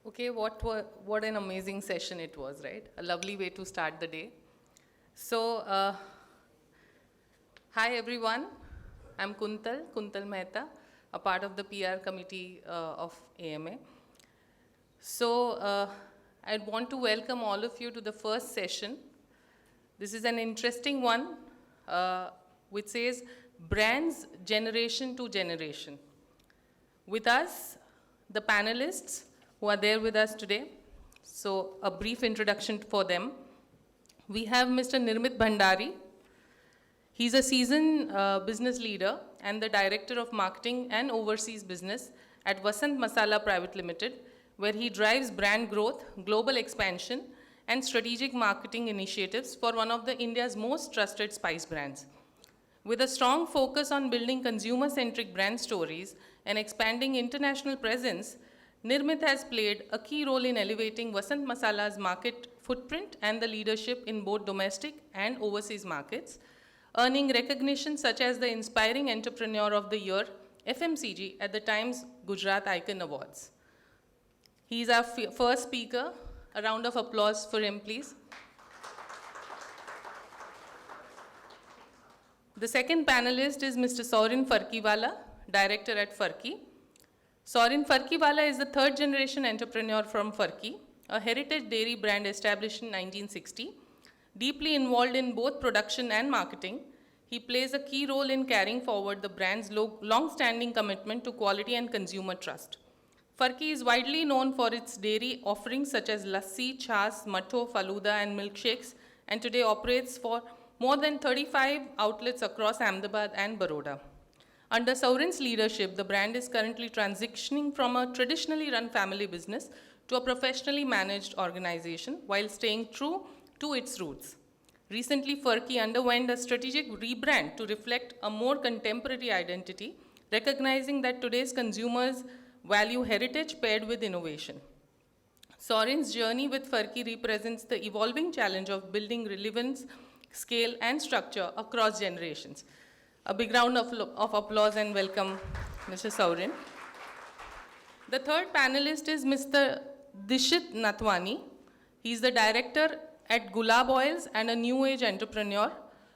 Okay, what an amazing session it was, right? A lovely way to start the day. So, hi everyone. I'm Kuntal Mehta, a part of the PR committee of AMA. So, I'd want to welcome all of you to the first session. This is an interesting one, which says Brands Generation to Generation. With us, the panelists who are there with us today. So a brief introduction for them. We have Mr. Nirmit Bhandari. He's a seasoned business leader and the Director of Marketing and Overseas Business at Vasant Masala Pvt Limited, where he drives brand growth, global expansion, and strategic marketing initiatives for one of the India's most trusted spice brands. With a strong focus on building consumer-centric brand stories and expanding international presence, Nirmit has played a key role in elevating Vasant Masala's market footprint and the leadership in both domestic and overseas markets, earning recognition such as the Inspiring Entrepreneur of the Year, FMCG, at the Times Gujarat Icon Awards. He is our first speaker. A round of applause for him, please. The second panelist is Mr. Saurin Farkiwala, Director at Farki. Saurin Farkiwala is the third generation entrepreneur from Farki, a heritage dairy brand established in 1960. Deeply involved in both production and marketing, he plays a key role in carrying forward the brand's long-standing commitment to quality and consumer trust. Farki is widely known for its dairy offerings such as lassi, chas, matho, faluda, and milkshakes, and today operates for more than 35 outlets across Ahmedabad and Baroda. Under Saurin's leadership, the brand is currently transitioning from a traditionally run family business to a professionally managed organization while staying true to its roots. Recently, Farki underwent a strategic rebrand to reflect a more contemporary identity, recognizing that today's consumers value heritage paired with innovation. Saurin's journey with Farki represents the evolving challenge of building relevance, scale, and structure across generations. A big round of applause and welcome, Mr. Saurin. The third panelist is Mr. Dishit Nathwani. He's the director at Gulab Oils and a new age entrepreneur,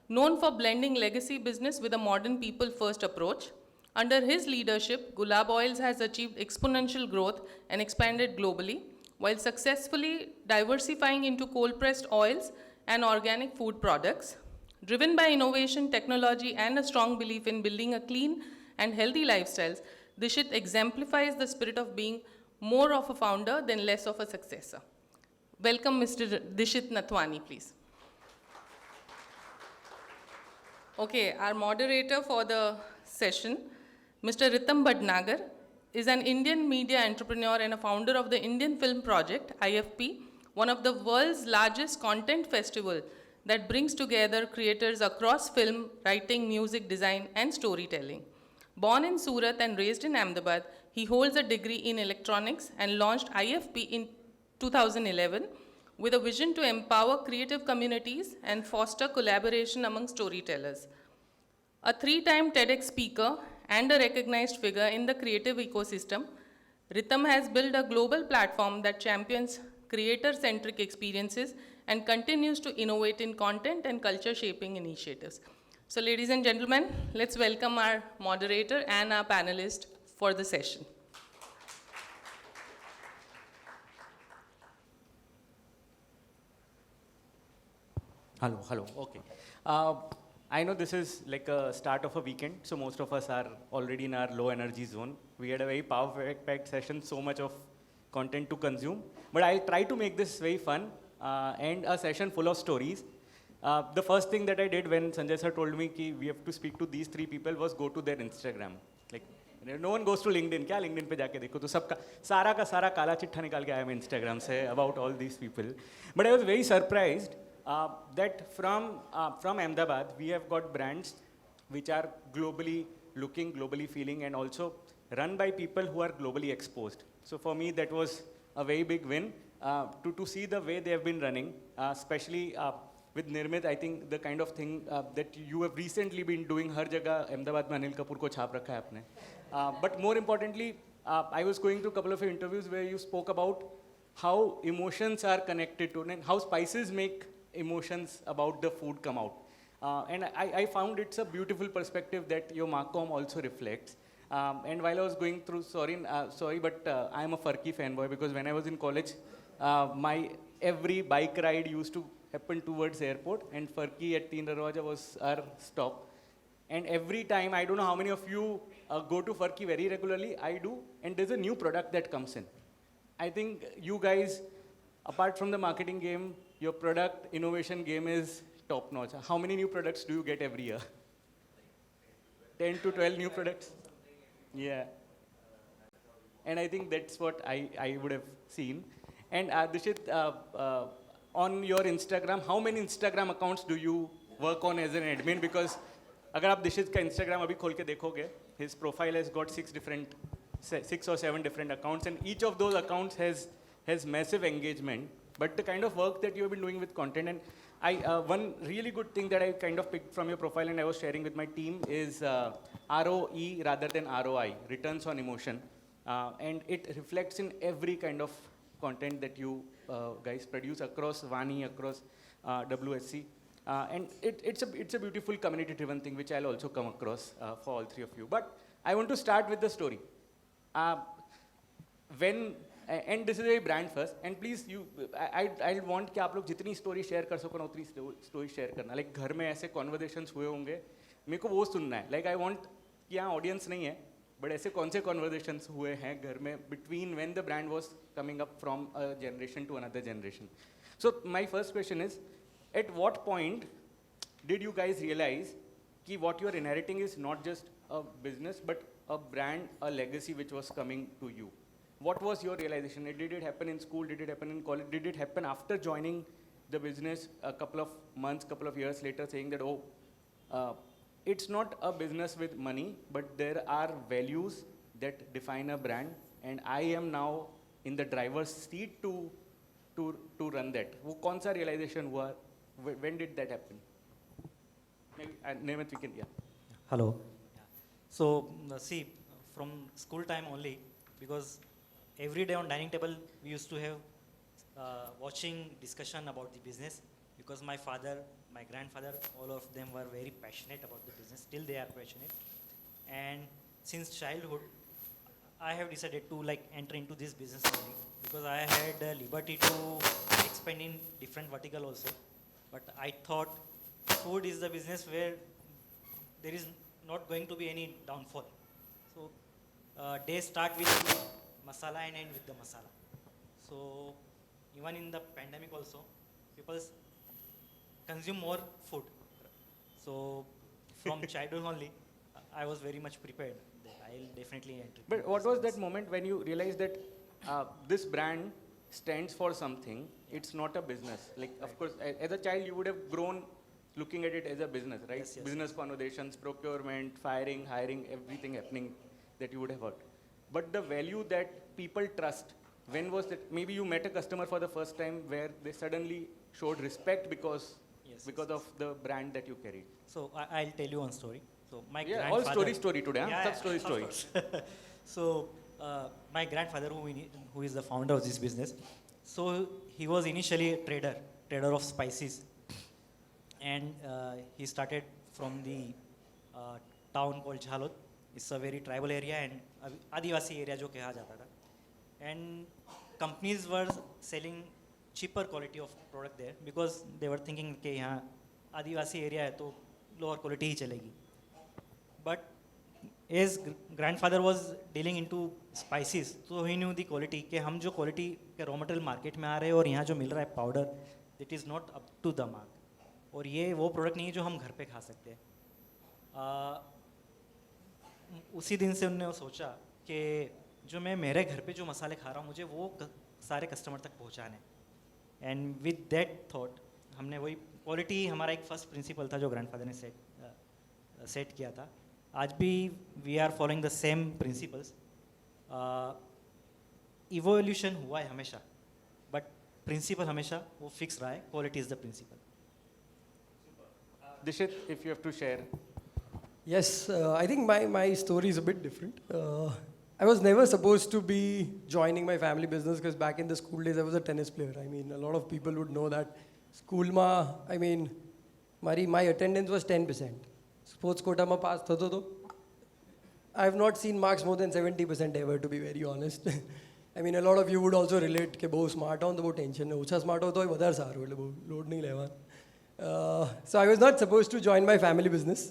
known for blending legacy business with a modern people-first approach. Under his leadership, Gulab Oils has achieved exponential growth and expanded globally, while successfully diversifying into cold-pressed oils and organic food products. Driven by innovation, technology, and a strong belief in building a clean and healthy lifestyles, Dishit exemplifies the spirit of being more of a founder than less of a successor. Welcome, Mr. Dishit Nathwani, please. Okay, our moderator for the session, Mr. Ritam Bhatnagar, is an Indian media entrepreneur and a founder of the Indian Film Project, IFP, one of the world's largest content festival that brings together creators across film, writing, music, design, and storytelling. Born in Surat and raised in Ahmedabad, he holds a degree in electronics and launched IFP in 2011 with a vision to empower creative communities and foster collaboration among storytellers. A three-time TEDx speaker and a recognized figure in the creative ecosystem, Ritam has built a global platform that champions creator-centric experiences and continues to innovate in content and culture-shaping initiatives. So ladies and gentlemen, let's welcome our moderator and our panelist for the session. Hello, okay. I know this is like a start of a weekend, so most of us are already in our low energy zone. We had a very power-packed session, so much of content to consume. But I'll try to make this very fun and a session full of stories. The first thing that I did when Sanjay sir told me कि we have to speak to these three people was go to their Instagram. Like, no one goes to LinkedIn. क्या LinkedIn पे जाके देखो तो सबका सारा का सारा काला चिट्ठा निकाल के आया मैं Instagram से about all these people. But I was very surprised that from Ahmedabad we have got brands which are globally looking, globally feeling, and also run by people who are globally exposed. So for me that was a very big win to see the way they have been running, especially with Nirmit. I think the kind of thing that you have recently been doing, हर जगह अहमदाबाद में अनिल कपूर को छाप रखा है आपने. But more importantly, I was going through a couple of interviews where you spoke about how emotions are connected to, and how spices make emotions about the food come out. And I found it's a beautiful perspective that your Marcom also reflects. And while I was going through, sorry, but I am a Farki fanboy because when I was in college, my every bike ride used to happen towards airport, and Farki at Teen Darwaja was our stop. And every time, I don't know how many of you go to Farki very regularly, I do, and there's a new product that comes in. I think you guys, apart from the marketing game, your product innovation game is top notch. How many new products do you get every year? 10 to 12 new products? Yeah. And I think that's what I would have seen. And Dishit, on your Instagram, how many Instagram accounts do you work on as an admin? Because अगर आप दिशित का Instagram अभी खोल के देखोगे, his profile has got 6 or 7 different accounts, and each of those accounts has massive engagement. But the kind of work that you have been doing with content, and one really good thing that I kind of picked from your profile and I was sharing with my team is ROE rather than ROI, returns on emotion. And it reflects in every kind of content that you guys produce across Vani, across WSC. And it's a beautiful community-driven thing, which I'll also come across for all three of you. But I want to start with the story. And this is a brand first. And please, I want कि आप लोग जितनी story share कर सको ना उतनी story share करना. Like घर में ऐसे conversations हुए होंगे, मेरे को वो सुनना है. Like I want कि यहाँ audience नहीं है, but ऐसे कौन से conversations हुए हैं घर में between when the brand was coming up from a generation to another generation. So my first question is, at what point did you guys realize कि what you are inheriting is not just a business but a brand, a legacy which was coming to you? What was your realization? Did it happen in school? Did it happen in college? Did it happen after joining the business a couple of months, couple of years later, saying that, it's not a business with money, but there are values that define a brand, and I am now in the driver's seat to run that. वो कौन सा realization हुआ? When did that happen? Maybe, Nirmit, we can, yeah. Hello. So, see, from school time only, because every day on dining table, we used to have watching discussion about the business, because my father, my grandfather, all of them were very passionate about the business. Still they are passionate. And since childhood, I have decided to enter into this business only, because I had liberty to expand in different vertical also. But I thought food is the business where there is not going to be any downfall. So they start with masala and end with the masala. So even in the pandemic also, people consume more food. So from childhood only, I was very much prepared that I'll definitely enter. But what was that moment when you realized that this brand stands for something, it's not a business? Like, of course, as a child, you would have grown looking at it as a business, right? Yes, yes. Business conversations, procurement, firing, hiring, everything happening that you would have heard. But the value that people trust, when was that? Maybe you met a customer for the first time where they suddenly showed respect because of the brand that you carried. So I'll tell you one story. So my all grandfather. story today, huh? Yeah, Story. of course. So my grandfather, who is the founder of this business, so he was initially a trader of spices, and he started from the town called Jhalod. It's a very tribal area and Adivasi area जो कहा जाता था. And companies were selling cheaper quality of product there because they were thinking कि यहाँ आदिवासी area है तो lower quality ही चलेगी. But as grandfather was dealing into spices, so he knew the quality कि हम जो quality के raw material market में आ रहे हैं और यहाँ जो मिल रहा है powder, that is not up to the mark. और ये वो product नहीं है जो हम घर पे खा सकते हैं. उसी दिन से उन्होंने सोचा कि जो मैं मेरे घर पे जो मसाले खा रहा हूँ मुझे वो सारे कस्टमर तक पहुँचाने. एंड विद दैट थॉट हमने वही क्वालिटी हमारा एक फर्स्ट प्रिंसिपल था जो ग्रैंडफादर ने सेट किया था. आज भी we are following the same principles. Evolution हुआ है हमेशा, बट प्रिंसिपल हमेशा वो फिक्स रहा है. Quality is the principle. Dishit, if you have to share. Yes, I think my story is a bit different. I was never supposed to be joining my family business because back in the school days I was a tennis player. I mean, a lot of people would know that school ma, I mean, my attendance was 10%. Sports quota ma pass thado to. I have not seen marks more than 70% ever, to be very honest. I mean, a lot of you would also relate કે બહુ smart હોવ તો બહુ tension નહીં. ઓછા smart હોવ તો વધારે સારું એટલે બહુ load નહીં લેવાનું. So I was not supposed to join my family business.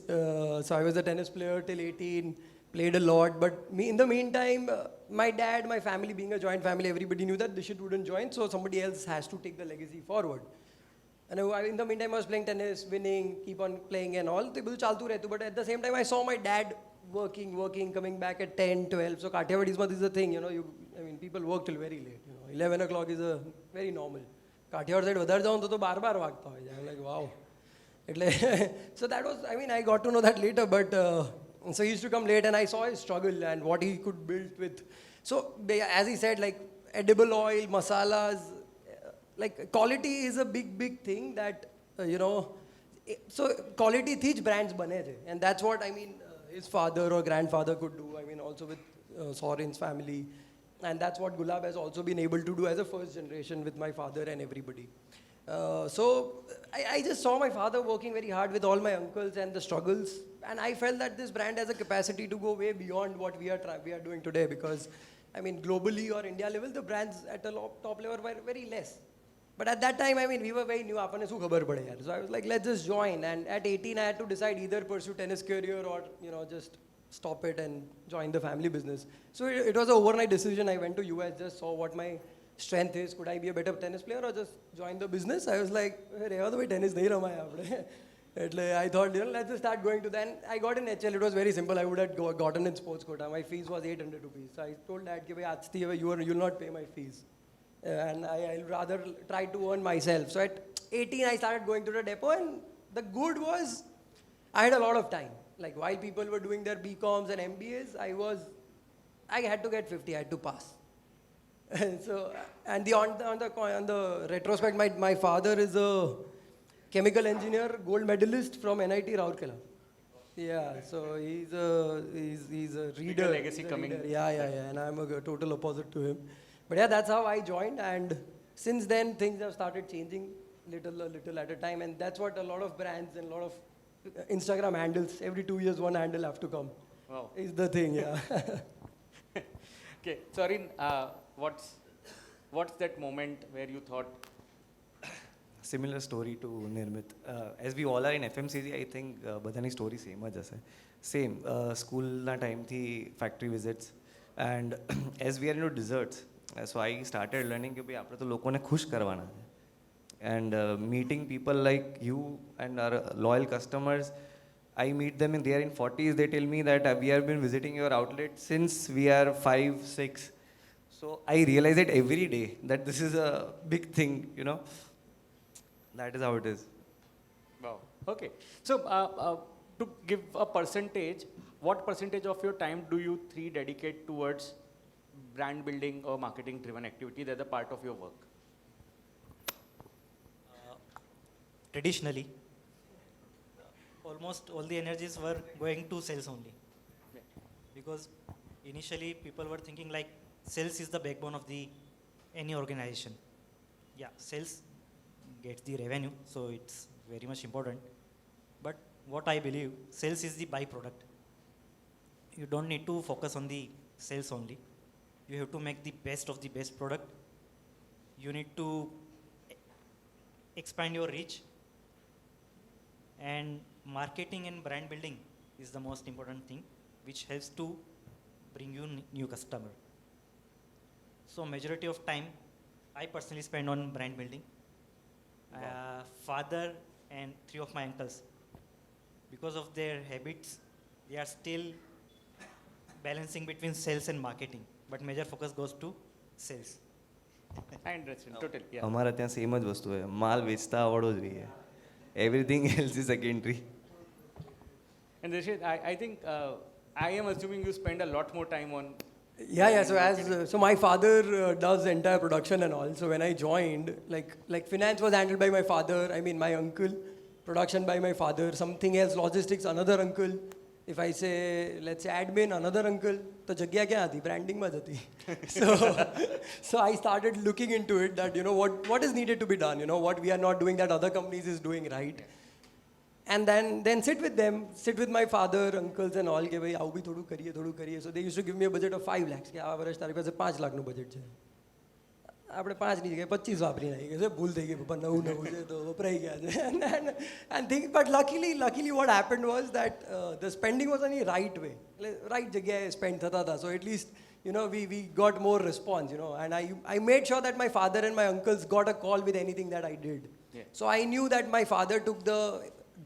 So I was a tennis player till 18, played a lot. But in the meantime, my dad, my family being a joint family, everybody knew that Dishit wouldn't join. So somebody else has to take the legacy forward. And in the meantime, I was playing tennis, winning, keep on playing and all. तो બધું ચાલતું રહેતું. But at the same time, I saw my dad working, coming back at 10, 12. So Kathiawadi is the thing, I mean, people work till very late. 11 o'clock is a very normal. Kathiawad side વધારે જાઉં તો 12 વાગતા હોય. I'm like, wow. So that was, I mean, I got to know that later, but so he used to come late and I saw his struggle and what he could build with. So as he said, like edible oil, masalas, like quality is a big thing that, so quality thi જ brands બને છે. And that's what, I mean, his father or grandfather could do. I mean, also with Saurin's family. And that's what Gulab has also been able to do as a first generation with my father and everybody. So I just saw my father working very hard with all my uncles and the struggles. And I felt that this brand has a capacity to go way beyond what we are doing today. Because, I mean, globally or India level, the brands at the top level were very less. But at that time, I mean, we were very new. આપણને શું ખબર પડે યાર. So I was like, let's just join. And at 18, I had to decide either pursue tennis career or, just stop it and join the family business. So it was an overnight decision. I went to US, just saw what my strength is. Could I be a better tennis player or just join the business? I was like, રહેવા દો ભાઈ, tennis નહીં રમાય આપણે. એટલે I thought, let's just start going to that. And I got in HL. It was very simple. I would have gotten in sports quota. My fees was 800 rupees. So I told dad, कि भाई આજથી હવે you'll not pay my fees. And I'll rather try to earn myself. So at 18, I started going to the depot, and the good was I had a lot of time. Like while people were doing their BComs and MBAs, I had to get 50. I had to pass. So and on the retrospect, my father is a chemical engineer, gold medalist from NIT Rourkela. Yeah, so he's a reader. Legacy coming. Yeah, and I'm a total opposite to him. But yeah, that's how I joined, and since then things have started changing little at a time, and that's what a lot of brands and a lot of Instagram handles, every 2 years one handle have to come. Wow. Is the thing, yeah. Okay, Saurin, what's that moment where you thought? Similar story to Nirmit. As we all are in FMCG, I think બધાની story same જ હશે. Same, સ્કૂલના ટાઈમથી factory visits, and as we are into desserts, so I started learning કે ભાઈ આપણે તો લોકોને ખુશ કરવાના છે. And meeting people like you and our loyal customers, I meet them and they are in 40s. They tell me that we have been visiting your outlet since we are 5, 6. So I realize it every day that this is a big thing, That is how it is. Wow. Okay. So to give a percentage, what percentage of your time do you three dedicate towards brand building or marketing driven activity that are part of your work? Traditionally, almost all the energies were going to sales only. Yeah. Because initially people were thinking like sales is the backbone of any organization. Yeah, sales gets the revenue, so it's very much important. But what I believe, sales is the byproduct. You don't need to focus on the sales only. You have to make the best of the best product. You need to expand your reach. And marketing and brand building is the most important thing, which helps to bring you new customer. So majority of time, I personally spend on brand building. Father and 3 of my uncles, because of their habits, they are still balancing between sales and marketing, but major focus goes to sales. I understand. Totally. Yeah. અમારા ત્યાં same જ વસ્તુ હોય, માલ વેચતા આવડવો જોઈએ. Everything else is secondary. And Dishit, I think I am assuming you spend a lot more time on. Yeah. So my father does the entire production and all. So when I joined, like finance was handled by my father. I mean, my uncle, production by my father. Something else, logistics, another uncle. if I say, let's say admin, another uncle, तो जगह क्या आती? Branding में जाती. So I started looking into it that, you know, what is needed to be done, you know, what we are not doing that other companies is doing right. And then sit with them, sit with my father, uncles and all, કે ભાઈ આવું બી થોડું કરીએ. So they used to give me a budget of 5 lakhs, કે આ વર્ષ તારી પાસે 5 લાખનું બજેટ છે. આપણે 5 ની જગ્યાએ 25 વાપરી નાખી છે, ભૂલ થઈ ગઈ, પપ્પા નવું છે તો વપરાઈ ગયા છે. And think, but luckily what happened was that the spending was on the right way, right જગ્યાએ spend થતા હતા. So at least, you know, we got more response, you know, and I made sure that my father and my uncles got a call with anything that I did. So I knew that my father took the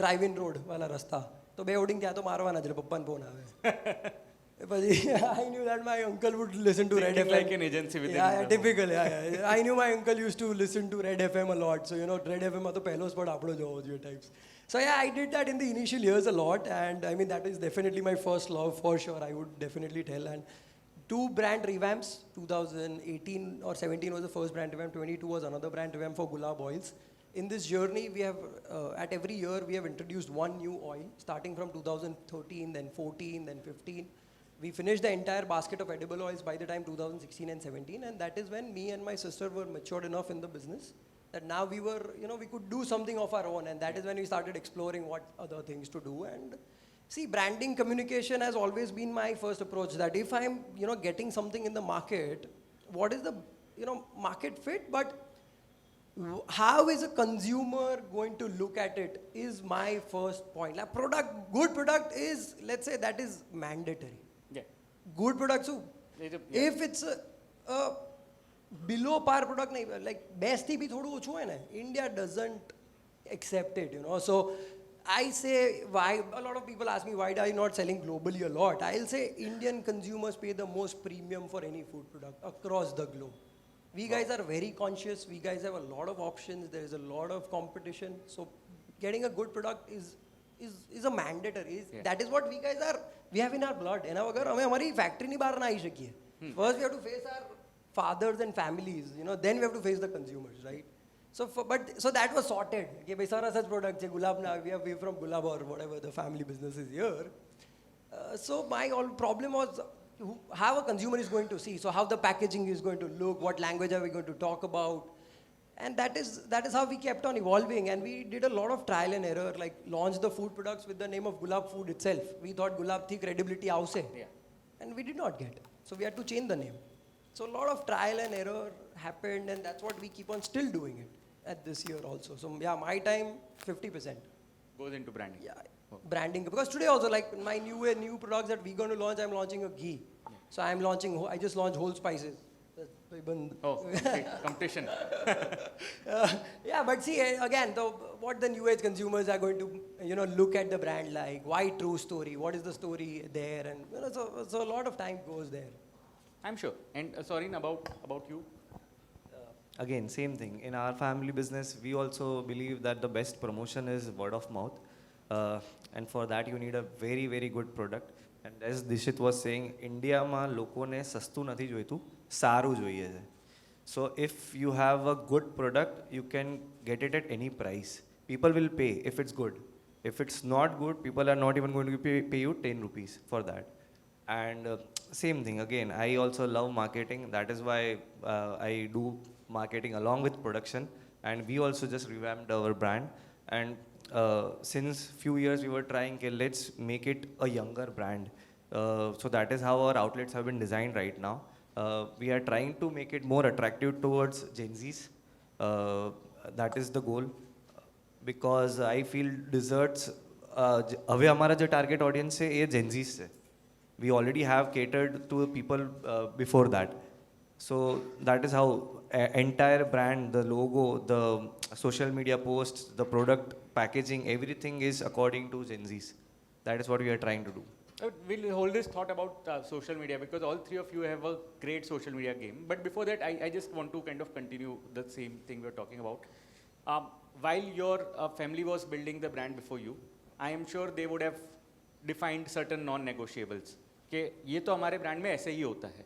drive-in road વાળા રસ્તા, તો બે hoarding ત્યાં તો મારવાના જ, પપ્પાને phone આવે. પછી I knew that my uncle would listen to Red FM. Like an agency within. Yeah, typical. Yeah. I knew my uncle used to listen to Red FM a lot. So, you know, Red FM માં તો પહેલો spot આપણો જ હોવો જોઈએ types. So yeah, I did that in the initial years a lot, and I mean that is definitely my first love for sure. I would definitely tell. And 2 brand revamps. 2018 or 17 was the first brand revamp. 22 was another brand revamp for Gulab oils. In this journey, we have at every year we have introduced one new oil, starting from 2013, then 14, then 15. We finished the entire basket of edible oils by the time 2016 and 17, and that is when me and my sister were matured enough in the business that now we were, you know, we could do something of our own, and that is when we started exploring what other things to do. And see, branding communication has always been my first approach, that if I'm, you know, getting something in the market, what is the, you know, market fit, but how is a consumer going to look at it is my first point. Like good product is, let's say, that is mandatory. Good product, so if it's a below par product, like best bhi thodu ochu hai na, India doesn't accept it, you know. So I say, why, a lot of people ask me, why are you not selling globally a lot? I'll say Indian consumers pay the most premium for any food product across the globe. We guys are very conscious, we guys have a lot of options, there is a lot of competition, so getting a good product is a mandatory. That is what we guys are, we have in our blood. એના વગર અમે અમારી ફેક્ટરીની બહાર ના આવી શકીએ. First we have to face our fathers and families, you know, then we have to face the consumers, right? So that was sorted. કે ભાઈ સરસ જ પ્રોડક્ટ છે, ગુલાબના, we are from Gulab or whatever the family business is here. So my all problem was how a consumer is going to see, so how the packaging is going to look, what language are we going to talk about. And that is how we kept on evolving, and we did a lot of trial and error, like launched the food products with the name of Gulab Food itself. We thought Gulab thi credibility avse, and we did not get. So we had to change the name. So a lot of trial and error happened, and that's what we keep on still doing it at this year also. So yeah, my time 50% goes into branding. Yeah, branding, because today also, like my new products that we're going to launch, I'm launching a ghee. So I just launched whole spices. Oh, competition. Yeah, but see, again, what the new age consumers are going to, you know, look at the brand like, why true story, what is the story there, and you know, so a lot of time goes there. I'm sure. And Saurin, about you? Again, same thing. In our family business, we also believe that the best promotion is word of mouth. And for that, you need a very, very good product. And as Dishit was saying, India ma lokone sastu nathi joitu, saru જોઈએ છે. So if you have a good product, you can get it at any price. People will pay if it's good. If it's not good, people are not even going to pay you 10 rupees for that. And same thing, again, I also love marketing. That is why I do marketing along with production. And we also just revamped our brand. And since few years we were trying, okay, let's make it a younger brand. So that is how our outlets have been designed right now. We are trying to make it more attractive towards Gen Zs. That is the goal. Because I feel desserts, હવે અમારા જે target audience છે એ Gen Zs છે. We already have catered to people before that. So that is how entire brand, the logo, the social media posts, the product packaging, everything is according to Gen Zs. That is what we are trying to do. We'll hold this thought about social media, because all three of you have a great social media game. But before that, I just want to kind of continue the same thing we were talking about. While your family was building the brand before you, I am sure they would have defined certain non-negotiables. कि ये तो हमारे brand में ऐसे ही होता है.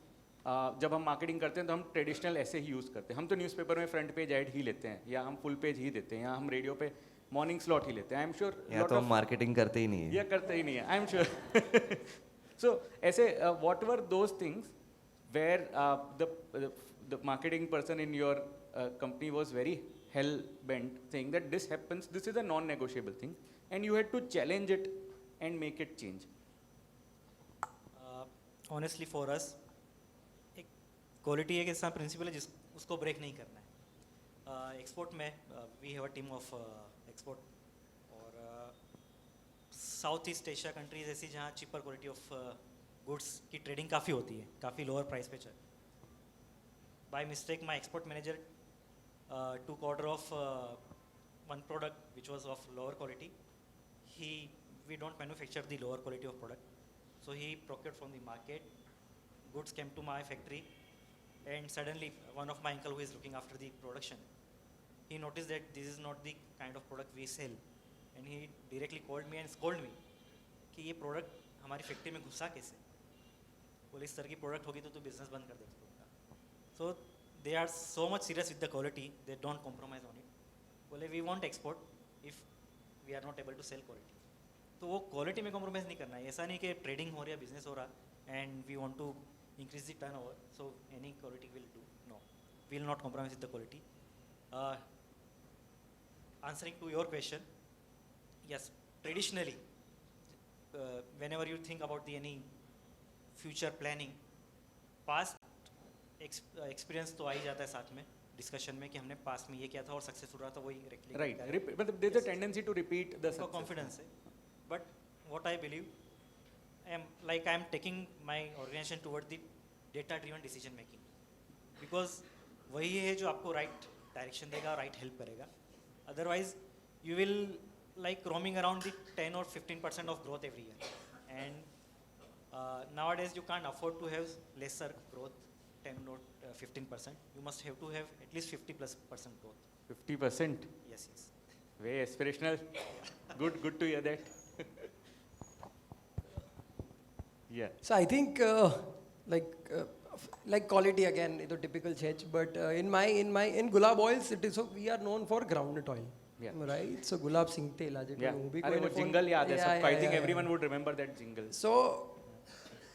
जब हम मार्केटिंग करते हैं तो हम ट्रेडिशनल ऐसे ही यूज़ करते हैं. हम तो न्यूज़पेपर में फ्रंट पेज ऐड ही लेते हैं, या हम फुल पेज ही देते हैं, या हम रेडियो पे मॉर्निंग स्लॉट ही लेते हैं. आई एम श्योर या तो हम मार्केटिंग करते ही नहीं है. ये करते ही नहीं है, आई एम श्योर. सो ऐसे what were those things where the marketing person in your company was very hell bent saying that this happens, this is a non negotiable thing, and you had to challenge it and make it change? Honestly for us एक quality एक ऐसा principal है जिस उसको break नहीं करना है. Export में we have a team of export और साउथ ईस्ट एशिया कंट्रीज ऐसी जहाँ चीपर क्वालिटी ऑफ गुड्स की ट्रेडिंग काफ़ी होती है, काफ़ी लोअर प्राइस पे चल. By mistake my export manager took order of one product which was of lower quality. We don't manufacture the lower quality of product, so he procured from the market. Goods came to my factory, and suddenly one of my uncle who is looking after the production, he noticed that this is not the kind of product we sell, and he directly called me and scolded me कि ये product हमारी factory में घुसा कैसे. बोले इस तरह की product होगी तो तू business बंद कर देगा. So they are so much serious with the quality, they don't compromise on it. बोले we want export if we are not able to sell quality. तो वो quality में compromise नहीं करना है. ऐसा नहीं कि trading हो रहा है, business हो रहा and we want to increase the turnover, so any quality will do. No, we will not compromise with the quality. Answering to your question, yes, traditionally, whenever you think about the any future planning, past experience तो आ ही जाता है साथ में discussion में कि हमने पास में ये किया था और सक्सेसफुल रहा था, वही राइट. मतलब there is a tendency to repeat the confidence है. But what I believe I am taking my organisation toward the data driven decision making, because वही है जो आपको राइट डायरेक्शन देगा, राइट हेल्प करेगा. Otherwise you will like roaming around the 10 or 15% of growth every year, and nowadays you can't afford to have lesser growth 10 or 15%. You must have to have at least 50+% growth. 50%? Yes, yes. Very aspirational. Good to hear that. Yeah. So I think like quality again, the typical church, but in Gulab oils, it is so we are known for groundnut oil. Yeah. Right? So Gulab Singh Tel आज Yeah. वो भी अरे वो कोई jingle याद है सबको. I think everyone would remember that jingle. So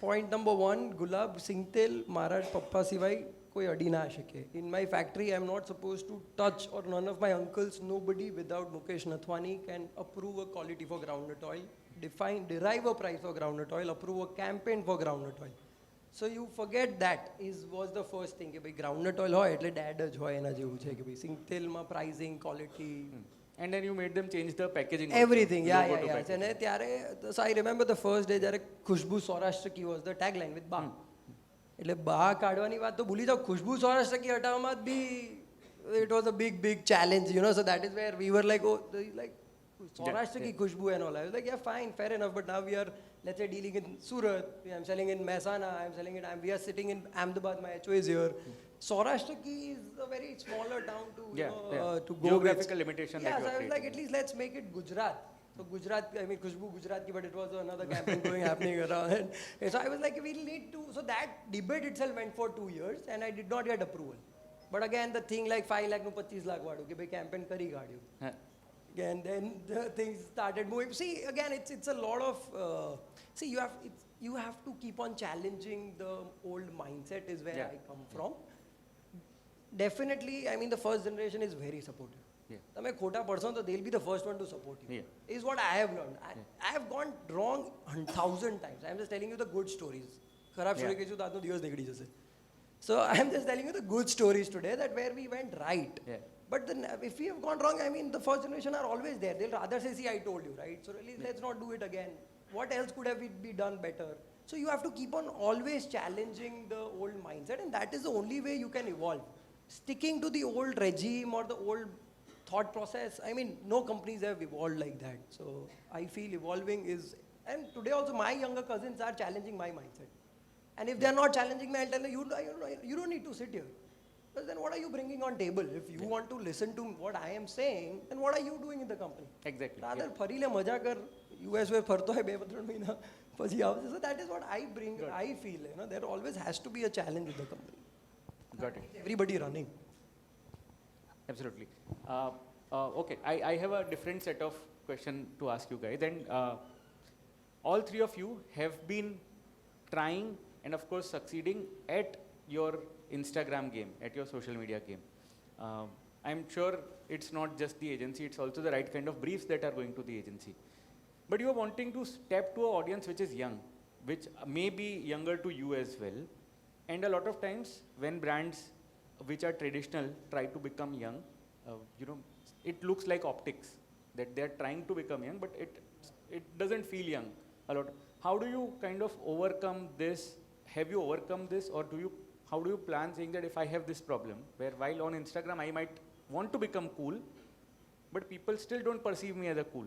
point number 1, Gulab Singh तेल मारा पप्पा सिवाय कोई अड़ी ना सके. In my factory, I am not supposed to touch, or none of my uncles, nobody without Mukesh Nathwani can approve a quality for groundnut oil, derive a price for groundnut oil, approve a campaign for groundnut oil. So you forget that was the first thing કે ભાઈ groundnut oil હોય એટલે dad જ હોય એના જેવું છે કે ભાઈ સિંગ તેલમાં pricing, quality. And then you made them change the packaging. Everything, also, yeah. packaging. અને ત્યારે so I remember the first day જ્યારે ખુશ્બુ સૌરાષ્ટ્ર કી was the tagline with બા. એટલે બા કાઢવાની વાત તો ભૂલી જાઓ, ખુશ્બુ સૌરાષ્ટ્ર કી હટાવવામાં બી it was a big challenge, you know. So that is where we were like, oh, like Saurashtra ki khushbu and all. I was like, yeah, fine, fair enough. But now we are, let's say, dealing in Surat. I'm selling in Mehsana. I'm selling it. We are sitting in Ahmedabad. My HO is here. Saurashtra ki is a very smaller town to to go geographical with. limitation. Yeah, that so I you are was like, creating. at least let's make it Gujarat. So Gujarat, I mean Khushbu Gujarat ki, but it was another campaign happening around. And so I was like, we'll need to. So that debate itself went for 2 years, and I did not get approval. But again, the thing like 5 lakh no 25 lakh वाड़ो कि भाई campaign करी गाड़ियों. And then the things started moving. See, again, it's a lot of see, you have to keep on challenging the old mindset is where I come from. Definitely, I mean the first generation is very supportive. તમે ખોટા પડશો તો they'll be the first one to support you. Is what I have learned. I have gone wrong 1,000 times. I'm just telling you the good stories. ખરાબ story કહીશું તો આજનો દિવસ નીકળી જશે. So I'm just telling you the good stories today, that where we went right. But then if we have gone wrong, I mean, the first generation are always there. They'll rather say, see, I told you, right? So really, let's not do it again. What else could have be done better? So you have to keep on always challenging the old mindset, and that is the only way you can evolve. Sticking to the old regime or the old thought process, I mean, no companies have evolved like that. So I feel evolving is, and today also my younger cousins are challenging my mindset. And if they are not challenging me, I'll tell them, you don't need to sit here. But then what are you bringing on table? If you want to listen to what I am saying, then what are you doing in the company? Exactly. Rather, ફરી લે મજા કર, US में ફરતો है 2-3 મહિના પછી આવશે. So that is what I bring. Good. I feel, you know, there always has to be a challenge with the company. Got it. Everybody running. Absolutely. Okay, I have a different set of question to ask you guys. And all three of you have been trying and of course succeeding at your Instagram game, at your social media game. I'm sure it's not just the agency, it's also the right kind of briefs that are going to the agency. But you are wanting to step to an audience which is young, which may be younger to you as well. And a lot of times when brands which are traditional try to become young, it looks like optics, that they're trying to become young, but it doesn't feel young a lot. How do you kind of overcome this? Have you overcome this, or how do you plan saying that if I have this problem, where while on Instagram I might want to become cool, but people still don't perceive me as a cool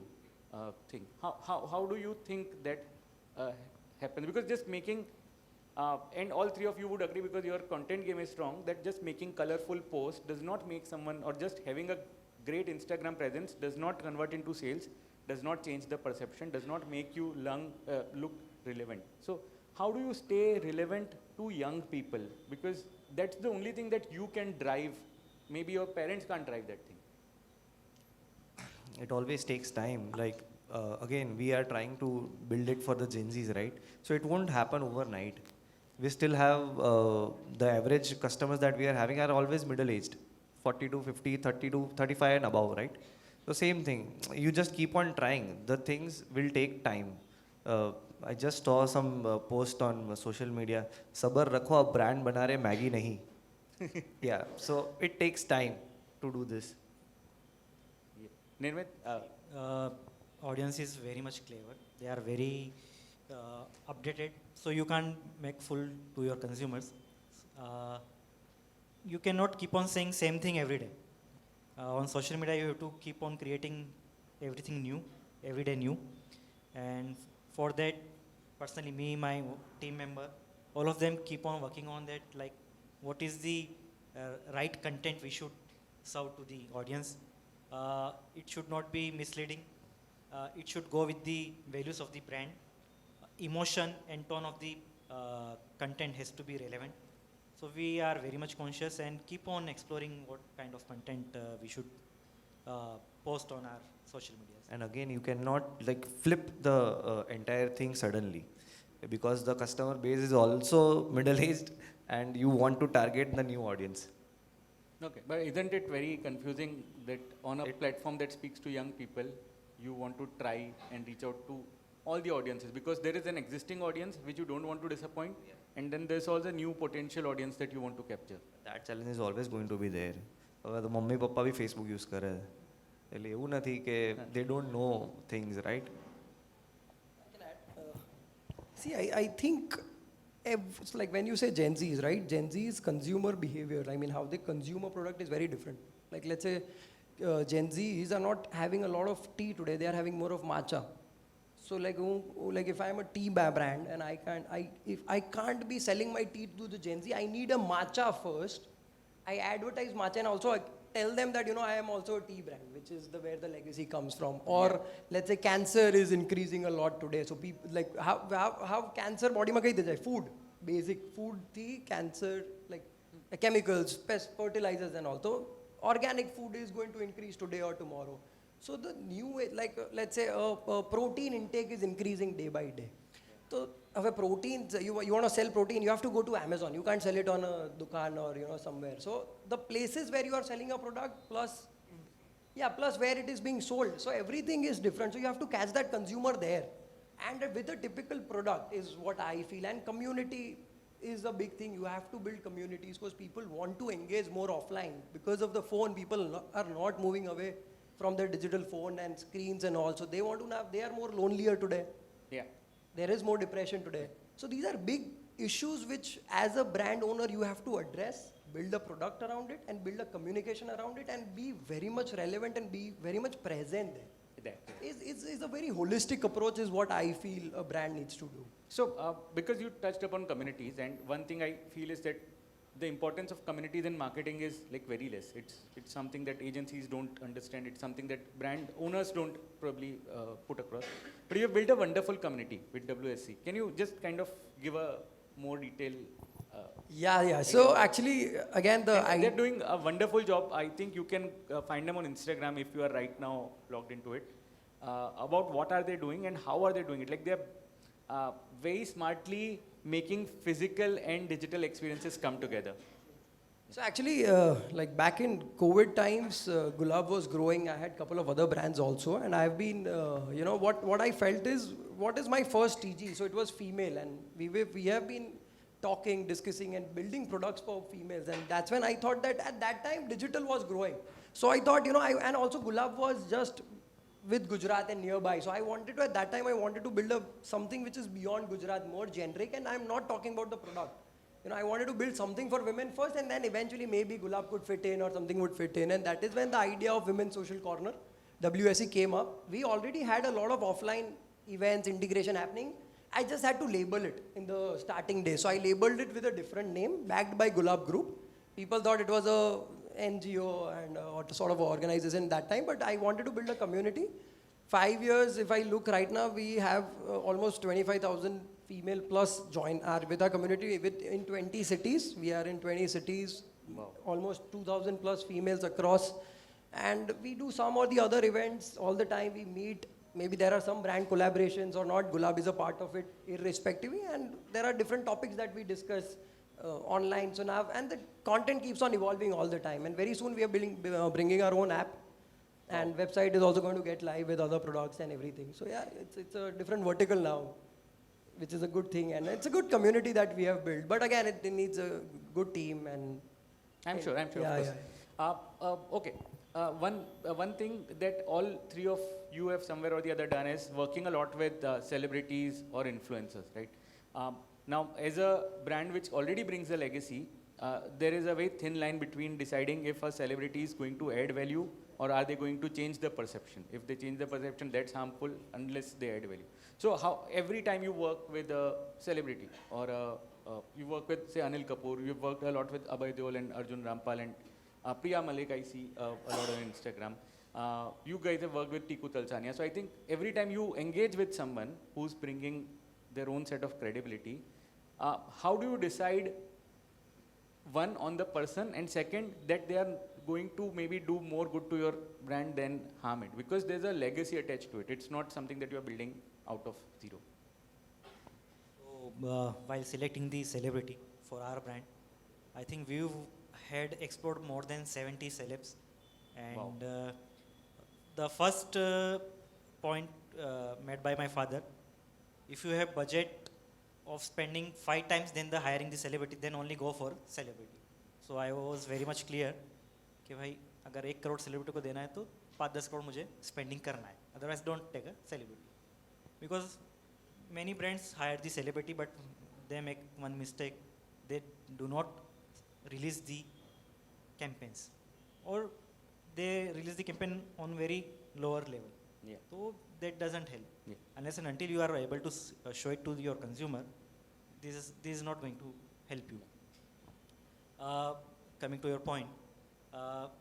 thing? How do you think that happens? Because just making, and all three of you would agree because your content game is strong, that just making colorful posts does not make someone, or just having a great Instagram presence does not convert into sales, does not change the perception, does not make you look relevant. So how do you stay relevant to young people? Because that's the only thing that you can drive. Maybe your parents can't drive that thing. It always takes time. Like, again, we are trying to build it for the Gen Zs, right? So it won't happen overnight. We still have the average customers that we are having are always middle-aged, 40 to 50, 30 to 35 and above, right? So same thing. You just keep on trying. The things will take time. I just saw some post on social media. Sabar rakho, ab brand bana rahe, Maggie nahi. Yeah. So it takes time to do this. Yeah. Nirmit, Audience is very much clever. They are very updated. So you can't make fool to your consumers. You cannot keep on saying same thing every day. On social media, you have to keep on creating everything new, every day new. And for that, personally, me, my team member, all of them keep on working on that, like what is the right content we should serve to the audience. It should not be misleading. It should go with the values of the brand. Emotion and tone of the content has to be relevant. So we are very much conscious and keep on exploring what kind of content we should post on our social media. And again, you cannot like flip the entire thing suddenly, because the customer base is also middle-aged and you want to target the new audience. okay, but isn't it very confusing that on a platform that speaks to young people, you want to try and reach out to all the audiences? Because there is an existing audience which you don't want to disappoint, and then there's also a new potential audience that you want to capture. That challenge is always going to be there. The mummy papa bhi Facebook use કરે એટલે એવું નથી કે they don't know things, right? See, I think it's like when you say Gen Zs, right? Gen Z's consumer behavior, I mean, how they consume a product is very different. Like, let's say Gen Zs are not having a lot of tea today, they are having more of matcha. So like if I'm a tea brand and if I can't be selling my tea to the Gen Z, I need a matcha first. I advertise matcha and also I tell them that, I am also a tea brand, which is where the legacy comes from. Or let's say cancer is increasing a lot today. So people like how cancer body ma kai jai? Food, basic food, tea, cancer, like chemicals, pest, fertilizers and all. So organic food is going to increase today or tomorrow. So the new way, like let's say protein intake is increasing day by day. So if proteins, you want to sell protein, you have to go to Amazon. You can't sell it on a dukan or somewhere. So the places where you are selling a product plus where it is being sold. So everything is different. So you have to catch that consumer there. And with a typical product is what I feel. And community is a big thing. You have to build communities because people want to engage more offline. Because of the phone, people are not moving away from their digital phone and screens and all. So they are more lonelier today. Yeah. There is more depression today. So these are big issues which as a brand owner you have to address, build a product around it and build a communication around it and be very much relevant and be very much present there. It's a very holistic approach is what I feel a brand needs to do. So because you touched upon communities, and one thing I feel is that the importance of communities in marketing is like very less. It's something that agencies don't understand. It's something that brand owners don't probably put across. But you have built a wonderful community with WSC. Can you just kind of give a more detail Yeah. So actually, again, They're doing a wonderful job. I think you can find them on Instagram if you are right now logged into it. About what are they doing and how are they doing it? Like they're very smartly making physical and digital experiences come together. So actually, like back in COVID times, Gulab was growing. I had a couple of other brands also, and I've been, what I felt is, what is my first TG? So it was female, and we have been talking, discussing, and building products for females, and that's when I thought that at that time digital was growing. So I thought, and also Gulab was just with Gujarat and nearby. So I wanted to, at that time, I wanted to build something which is beyond Gujarat, more generic, and I'm not talking about the product. I wanted to build something for women first, and then eventually maybe Gulab could fit in or something would fit in. And that is when the idea of Women's Social Corner, WSC, came up. We already had a lot of offline events, integration happening. I just had to label it in the starting day. So I labeled it with a different name, backed by Gulab Group. People thought it was a NGO and or sort of organization that time, but I wanted to build a community. 5 years, if I look right now, we have almost 25,000 female plus join with our community in 20 cities. We are in 20 cities, Wow. almost 2,000 plus females across. And we do some or the other events all the time. We meet, maybe there are some brand collaborations or not. Gulab is a part of it irrespectively. And there are different topics that we discuss online. So now, and the content keeps on evolving all the time. And very soon we are bringing our own app. And website is also going to get live with other products and everything. So yeah, it's a different vertical now, which is a good thing. And it's a good community that we have built. But again, it needs a good team. And I'm sure, yeah, of course. Okay. One thing that all three of you have somewhere or the other done is working a lot with celebrities or influencers, right? Now, as a brand which already brings a legacy, there is a very thin line between deciding if a celebrity is going to add value or are they going to change the perception. If they change the perception, that's harmful unless they add value. So how every time you work with a celebrity or you work with, say, Anil Kapoor, you've worked a lot with Abhay Deol and Arjun Rampal and Priya Malik, I see a lot on Instagram. You guys have worked with Tiku Talsania. So I think every time you engage with someone who's bringing their own set of credibility, how do you decide, one, on the person, and second, that they are going to maybe do more good to your brand than harm it? Because there's a legacy attached to it. It's not something that you're building out of zero. So, while selecting the celebrity for our brand, I think we've had explored more than 70 celebs. And Wow. The first point made by my father, if you have budget of spending 5 times than the hiring the celebrity, then only go for celebrity. So I was very much clear कि भाई अगर 1 crore celebrity को देना है तो 5-10 करोड़ मुझे spending करना है, otherwise don't take a celebrity. Because many brands hire the celebrity, but they make one mistake. They do not release the campaigns, or they release the campaign on very lower level. Yeah. So that doesn't help. Yeah. Unless and until you are able to show it to your consumer, this is not going to help you. Coming to your point,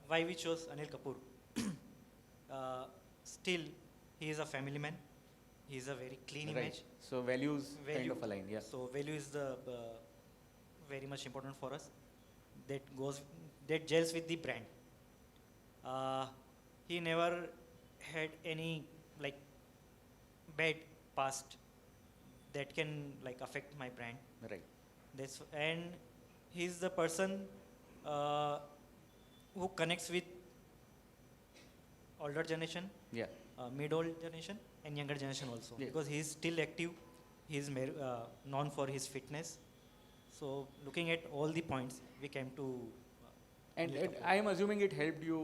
why we chose Anil Kapoor? Still, he is a family man. He is a very clean Right. image. So values kind of aligned, yeah. So value is the very much important for us. That gels with the brand. He never had any like bad past that can like affect my brand. Right. And he's the person who connects with older generation, Yeah. mid-old generation, and younger generation also. Yeah. Because he's still active, he's known for his fitness. So looking at all the points, we came to. And Anil Kapoor. I am assuming it helped you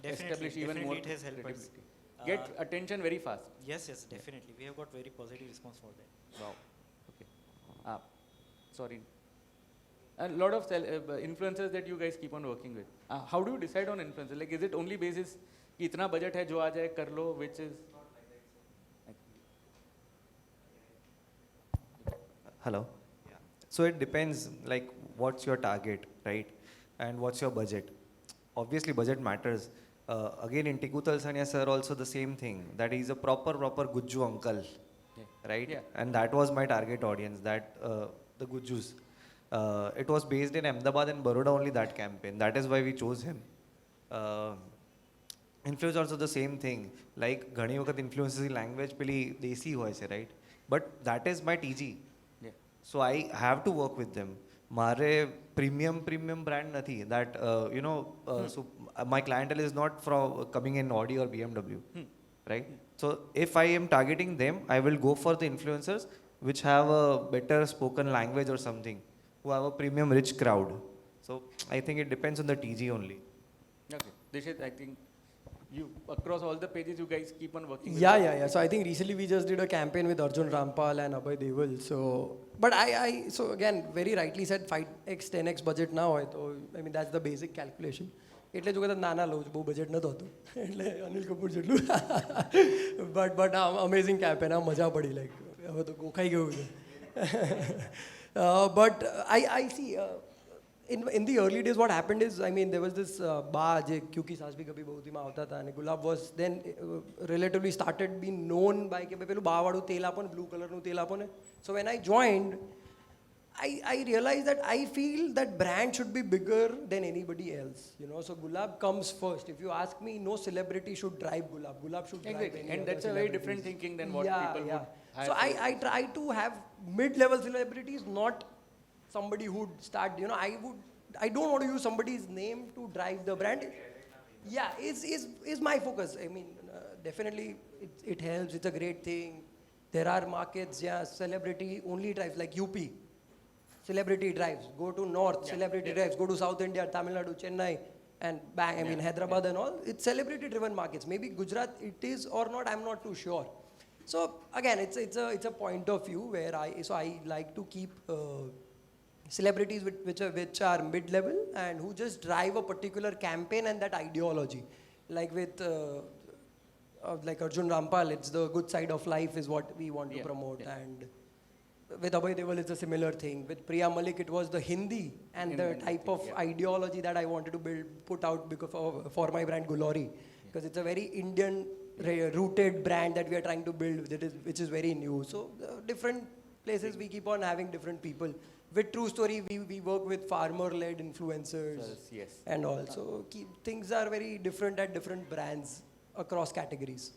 establish even definitely more it has helped us. credibility. Get attention very fast. Yes, definitely. We have got very positive response for that. Wow. Okay. Sorry. A lot of influencers that you guys keep on working with. How do you decide on influencers? Like, is it only basis कि इतना budget है जो आ जाए कर लो, which is Hello. Yeah. So it depends, like, what's your target, right? And what's your budget? Obviously, budget matters. Again, in Tiku Talsania sir, also the same thing. That he's a proper Gujju uncle, Yeah. right? Yeah. And that was my target audience. That the Gujjus. It was based in Ahmedabad and Baroda only, that campaign. That is why we chose him. Influence also the same thing. Like ઘણી વખત influences language પેલી દેશી હોય છે, right? But that is my TG. Yeah. So I have to work with them. મારે premium brand નથી. That so my clientele is not from coming in Audi or BMW, right? So if I am targeting them, I will go for the influencers which have a better spoken language or something, who have a premium rich crowd. So I think it depends on the TG only. Okay. Dishit, I think you, across all the pages, you guys keep on working with Yeah. So I think recently we just did a campaign with Arjun Rampal and Abhay Deval. So, but so again, very rightly said, 5x, 10x budget now. I mean, that's the basic calculation. એટલે જો કદાચ નાના લઉં છું, બહુ budget નહોતું હતું એટલે અનિલ કપૂર જેટલું બટ અમેઝિંગ કેમ્પેન, આ મજા પડી, લાઈક હવે તો ગોખાઈ ગયું છે. But I see in the early days what happened is, I mean, there was this bar જે ક્યુકી સાસ ભી કભી બહુતીમાં આવતા હતા, અને ગુલાબ was then relatively started being known by કે ભાઈ પેલું બાવાળું તેલ આપો ને, બ્લુ કલરનું તેલ આપો ને. So when I joined, I realized that I feel that brand should be bigger than anybody else, you know. So Gulab comes first. If you ask me, no celebrity should drive Gulab. Gulab should drive Exactly. any And other that's a very different celebrities. thinking than what people would hire So for. I try to have mid-level celebrities, not somebody who'd start, you know, I don't want to use somebody's name to drive the brand. Yeah, is my focus. I mean, definitely it helps. It's a great thing. There are markets, celebrity only drives, like UP. Celebrity drives. Go to North, celebrity drives. Go to South India, Tamil Nadu, Chennai, and bang, I mean, Hyderabad and all. It's celebrity-driven markets. Maybe Gujarat it is or not, I'm not too sure. So again, it's a point of view where I like to keep celebrities which are mid-level and who just drive a particular campaign and that ideology. Like with like Arjun Rampal, it's the good side of life is what we want to promote, and with Abhay Deval it's a similar thing. With Priya Malik it was the Hindi and the type of ideology that I wanted to put out because for my brand Gulori, because it's a very Indian rooted brand that we are trying to build, which is very new. So different places we keep on having different people. With True Story we work with farmer-led influencers. Yes. And also things are very different at different brands across categories.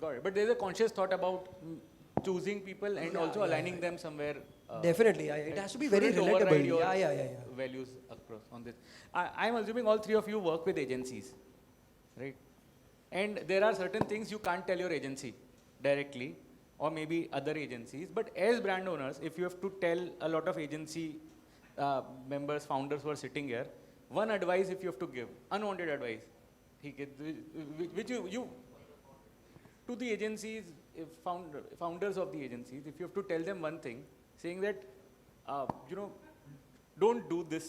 Got it. But there's a conscious thought about choosing people and also aligning them somewhere. Definitely, it has to be very shouldn't relatable. override your Yeah. values across on this. I'm assuming all three of you work with agencies, right? And there are certain things you can't tell your agency directly, or maybe other agencies. But as brand owners, if you have to tell a lot of agency members, founders who are sitting here, one advice if you have to give, unwanted advice, which you to the agencies, founders of the agencies, if you have to tell them one thing, saying that, don't do this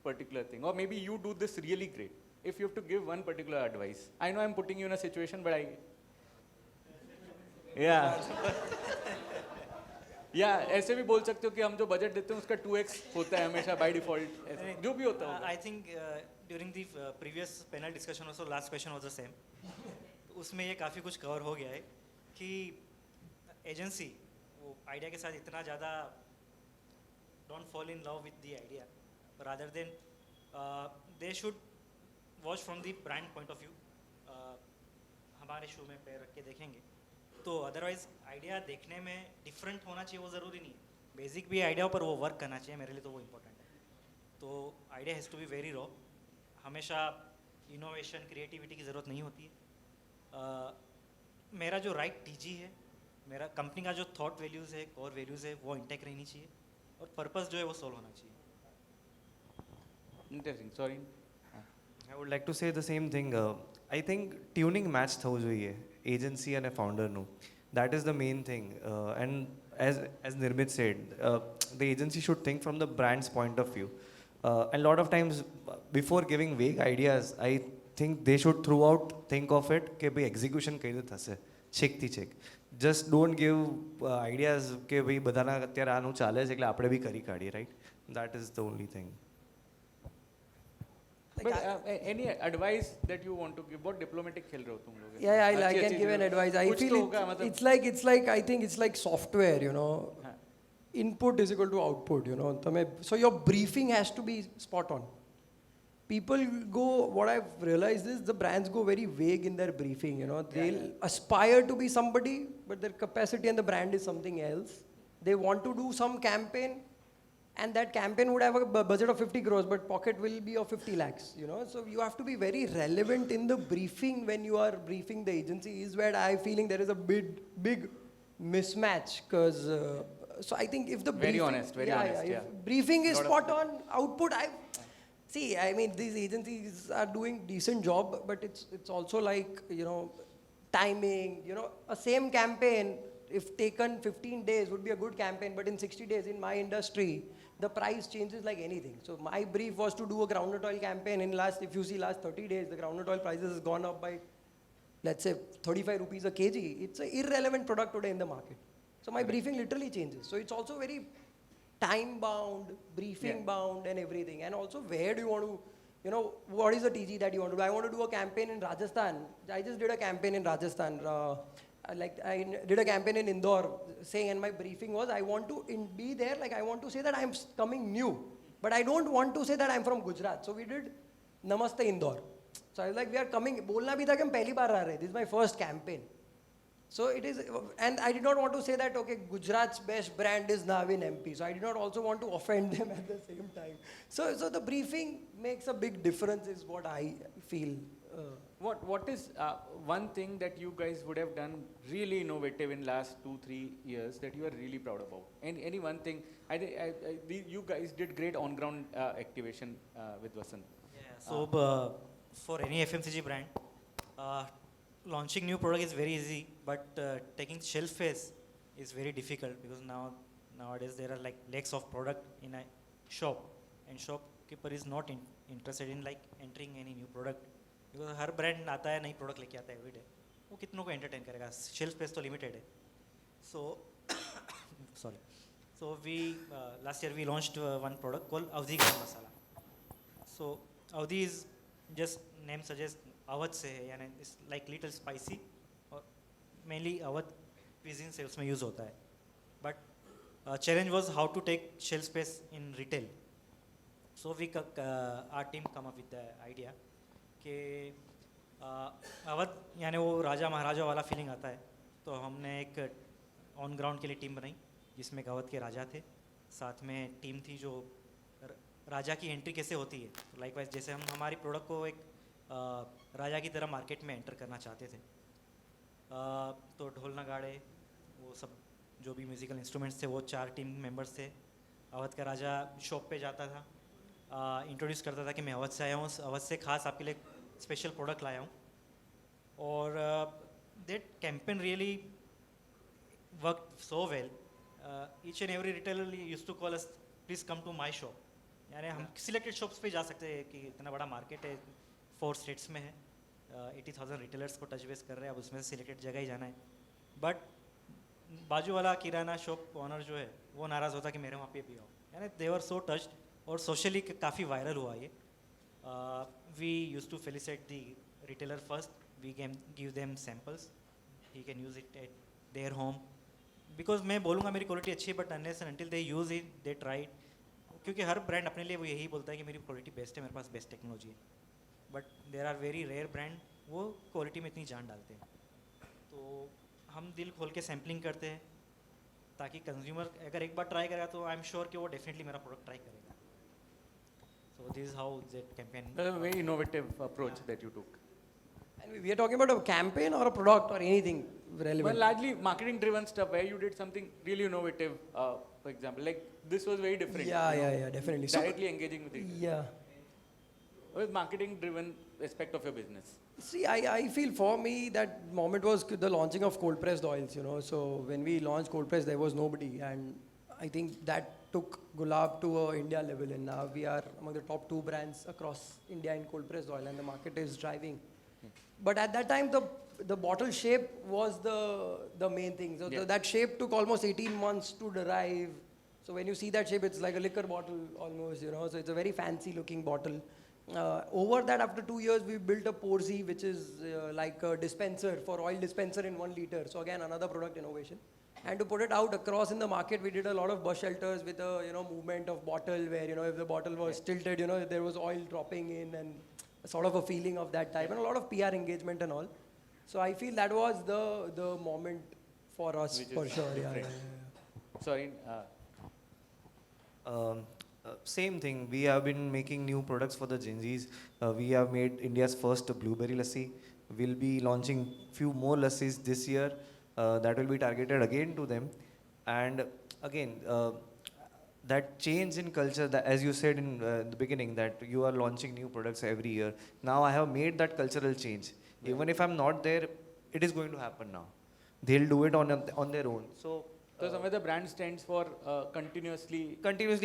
particular thing, or maybe you do this really great. If you have to give one particular advice, I know I'm putting you in a situation, but ऐसे भी बोल सकते हो कि हम जो budget देते हैं उसका 2x होता है हमेशा by default, जो भी होता है. I think during the previous panel discussion also last question was the same. उसमें ये काफ़ी कुछ कवर हो गया है कि एजेंसी वो आइडिया के साथ इतना ज़्यादा don't fall in love with the idea, rather than they should watch from the brand point of view. हमारे शो में पैर रख के देखेंगे तो अदरवाइज आइडिया देखने में डिफरेंट होना चाहिए, वो ज़रूरी नहीं है. बेसिक भी आइडिया पर वो वर्क करना चाहिए, मेरे लिए तो वो इम्पोर्टेंट है. तो idea has to be very raw. हमेशा इनोवेशन क्रिएटिविटी की ज़रूरत नहीं होती है. मेरा जो राइट टीजी है, मेरा कंपनी का जो थॉट वैल्यूज़ है, कोर वैल्यूज़ है, वो इंटेक्ट रहनी चाहिए और पर्पस जो है वो सोल्व होना चाहिए. Interesting. Sorry. I would like to say the same thing. I think tuning match થવું જોઈએ agency and a founder નું. That is the main thing. And as Nirmit said, the agency should think from the brand's point of view. And a lot of times before giving vague ideas, I think they should throughout think of it કે ભાઈ execution કઈ રીતે થશે, check થી check. Just don't give ideas કે ભાઈ બધાના અત્યારે આનું ચાલે છે એટલે આપણે બી કરી કાઢીએ, right? That is the only thing. But any advice that you want to give? बहुत diplomatic खेल रहे हो तुम लोग. Yeah, I can give an advice. I feel it's like I think it's like software, you know. input is equal to output, you know. So your briefing has to be spot on. People go, what I've realized is the brands go very vague in their briefing, you know. They'll aspire to be somebody, but their capacity and the brand is something else. They want to do some campaign, and that campaign would have a budget of 50 crores, but pocket will be of 50 lakhs, you know. So you have to be very relevant in the briefing when you are briefing the agency, is where I'm feeling there is a big mismatch, because, so I think if the Very briefing, honest, very honest, yeah. if briefing is spot on, output, see, I mean, these agencies are doing decent job, but it's also like, you know, timing, you know, a same campaign, if taken 15 days would be a good campaign, but in 60 days in my industry, the price changes like anything. So my brief was to do a groundnut oil campaign in if you see last 30 days, the groundnut oil prices has gone up by, let's say, 35 rupees a kg. It's an irrelevant product today in the market. So my briefing literally changes. So it's also very time bound, briefing bound and everything. And also where do you want to, you know, what is the TG that you want to do? I want to do a campaign in Rajasthan. I just did a campaign in Rajasthan. I did a campaign in Indore saying, and my briefing was, I want to be there, like I want to say that I'm coming new. But I don't want to say that I'm from Gujarat. So we did Namaste Indore. So I was like, we are coming, bolna bhi tha ki hum pehli baar aa rahe. This is my first campaign. So it is, and I did not want to say that, okay, Gujarat's best brand is now in MP. So I did not also want to offend them at the same time. So the briefing makes a big difference is what I feel. What is one thing that you guys would have done really innovative in last 2-3 years that you are really proud about? Any one thing? You guys did great on-ground activation with Vasant. Yeah, so for any FMCG brand, launching new product is very easy, but taking shelf space is very difficult, because nowadays there are like lakhs of product in a shop, and shopkeeper is not interested in like entering any new product, because her brand आता है नई product लेके आता है every day, वो कितनों को entertain करेगा, shelf space तो limited है. So sorry, so we last year we launched one product called Avdi Garam Masala. So Avdi is just name suggests Awadh से है, यानी इट्स लाइक लिटिल स्पाइसी, और मेनली अवध cuisine सेल्स में use होता है. But challenge was how to take shelf space in retail. So we our team come up with the idea कि अवध यानी वो राजा महाराजा वाला फीलिंग आता है. तो हमने एक ऑन ग्राउंड के लिए टीम बनाई जिसमें अवध के राजा थे, साथ में टीम थी जो राजा की एंट्री कैसे होती है. लाइकवाइज जैसे हम हमारी प्रोडक्ट को एक राजा की तरह मार्केट में एंटर करना चाहते थे, तो ढोल नगाड़े वो सब जो भी म्यूज़िकल इंस्ट्रूमेंट्स थे वो 4 टीम मेंबर्स थे. अवध का राजा शॉप पे जाता था, इंट्रोड्यूस करता था कि मैं अवध से आया हूँ, अवध से खास आपके लिए स्पेशल प्रोडक्ट लाया हूँ. और that campaign really work so well. Each and every retailer used to call us, please come to my shop. यानी हम सिलेक्टेड शॉप्स पे जा सकते हैं कि इतना बड़ा मार्केट है, 4 स्टेट्स में है, 80,000 रिटेलर्स को टच बेस कर रहे हैं, अब उसमें से सिलेक्टेड जगह ही जाना है. बट बाजू वाला किराना शॉप ऑनर जो है वो नाराज़ होता कि मेरे वहाँ पे भी आओ. यानी दे वर सो टच्ड, और सोशली काफ़ी वायरल हुआ ये. We use to felicitate the retailer first, we can give them samples, he can use it at their home. Because मैं बोलूँगा मेरी क्वालिटी अच्छी है, but unless and until they use it they try it, क्योंकि हर brand अपने लिए वो यही बोलता है कि मेरी क्वालिटी बेस्ट है, मेरे पास बेस्ट टेक्नोलॉजी है. But there are very rare brand वो क्वालिटी में इतनी जान डालते हैं. तो हम दिल खोल के सैम्पलिंग करते हैं ताकि कंज्यूमर अगर एक बार ट्राई करेगा तो आई एम श्योर कि वो डेफिनेटली मेरा प्रोडक्ट ट्राई करेगा. So this is how that campaign. Very innovative approach that you took. And we are talking about a campaign or a product or anything relevant. Well, largely marketing driven stuff where you did something really innovative. For example, like this was very different. Yeah, definitely. Directly engaging with it. Yeah. With marketing driven aspect of your business. See, I feel for me that moment was the launching of cold pressed oils, you know. So when we launched cold pressed, there was nobody, and I think that took Gulab to a India level, and now we are among the top 2 brands across India in cold pressed oil, and the market is driving. But at that time, the bottle shape was the main thing. So that shape took almost 18 months to derive. So when you see that shape, it's like a liquor bottle almost, you know. So it's a very fancy looking bottle. Over that, after 2 years, we built a Porzi, which is like a dispenser for oil dispenser in 1 liter. So again, another product innovation. And to put it out across in the market, we did a lot of bus shelters with a movement of bottle where if the bottle was tilted, there was oil dropping in and sort of a feeling of that type and a lot of PR engagement and all. So I feel that was the moment for us for sure. Yeah. Sorry. Same thing. We have been making new products for the Gen Zs. We have made India's first blueberry lassi. We'll be launching few more lassis this year that will be targeted again to them. And again, that change in culture, that as you said in the beginning, that you are launching new products every year. Now I have made that cultural change. Right. Even if I'm not there, it is going to happen now. They'll do it on their own. So somewhere the brand stands for continuously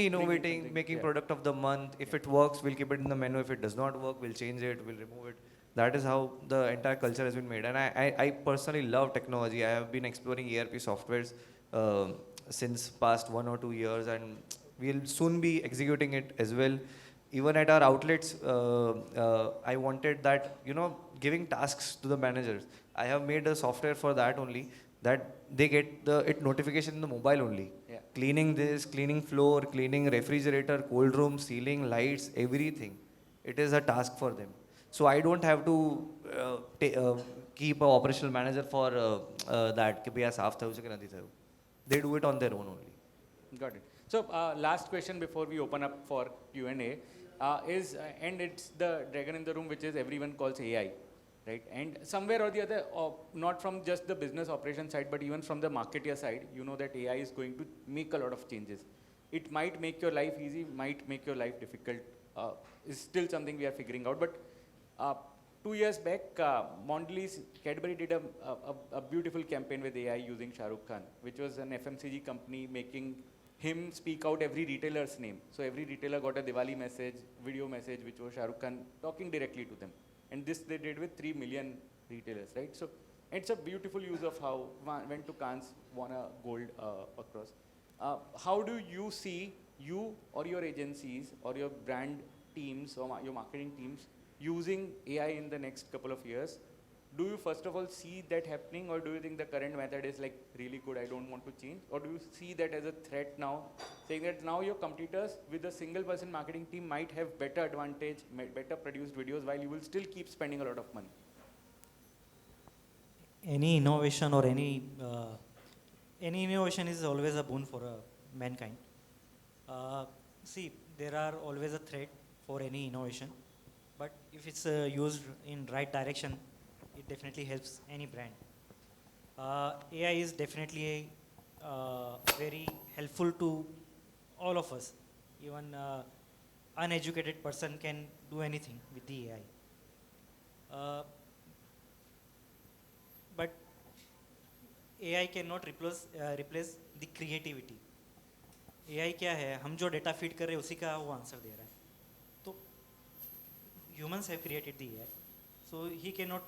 innovating, making product of the month. If it works, we'll keep it in the menu. If it does not work, we'll change it, we'll remove it. That is how the entire culture has been made. And I personally love technology. I have been exploring ERP softwares since past 1 or 2 years, and we'll soon be executing it as well. Even at our outlets, I wanted that, giving tasks to the managers. I have made a software for that only, that they get it notification in the mobile only. Yeah. Cleaning this, cleaning floor, cleaning refrigerator, cold room, ceiling, lights, everything. It is a task for them. So I don't have to keep an operational manager for that. They do it on their own only. Got it. So last question before we open up for Q&A is, and it's the dragon in the room, which is everyone calls AI. Right? And somewhere or the other, not from just the business operation side, but even from the marketer side, that AI is going to make a lot of changes. It might make your life easy, might make your life difficult. Is still something we are figuring out. But 2 years back, Mondelez Cadbury did a beautiful campaign with AI using Shah Rukh Khan, which was an FMCG company making him speak out every retailer's name. So every retailer got a Diwali message, video message, which was Shah Rukh Khan talking directly to them. And this they did with 3 million retailers, right? So it's a beautiful use of how went to Cannes, won a gold across. How do you see you or your agencies or your brand teams or your marketing teams using AI in the next couple of years? Do you first of all see that happening, or do you think the current method is like really good, I don't want to change? Or do you see that as a threat now, saying that now your competitors with a single person marketing team might have better advantage, better produced videos, while you will still keep spending a lot of money? Any innovation or any innovation is always a boon for mankind. See, there are always a threat for any innovation, but if it's used in right direction, it definitely helps any brand. AI is definitely very helpful to all of us. Even uneducated person can do anything with the AI. But AI cannot replace the creativity. AI क्या है? हम जो data feed कर रहे हैं उसी का वो आंसर दे रहा है. तो humans have created the AI. So he cannot,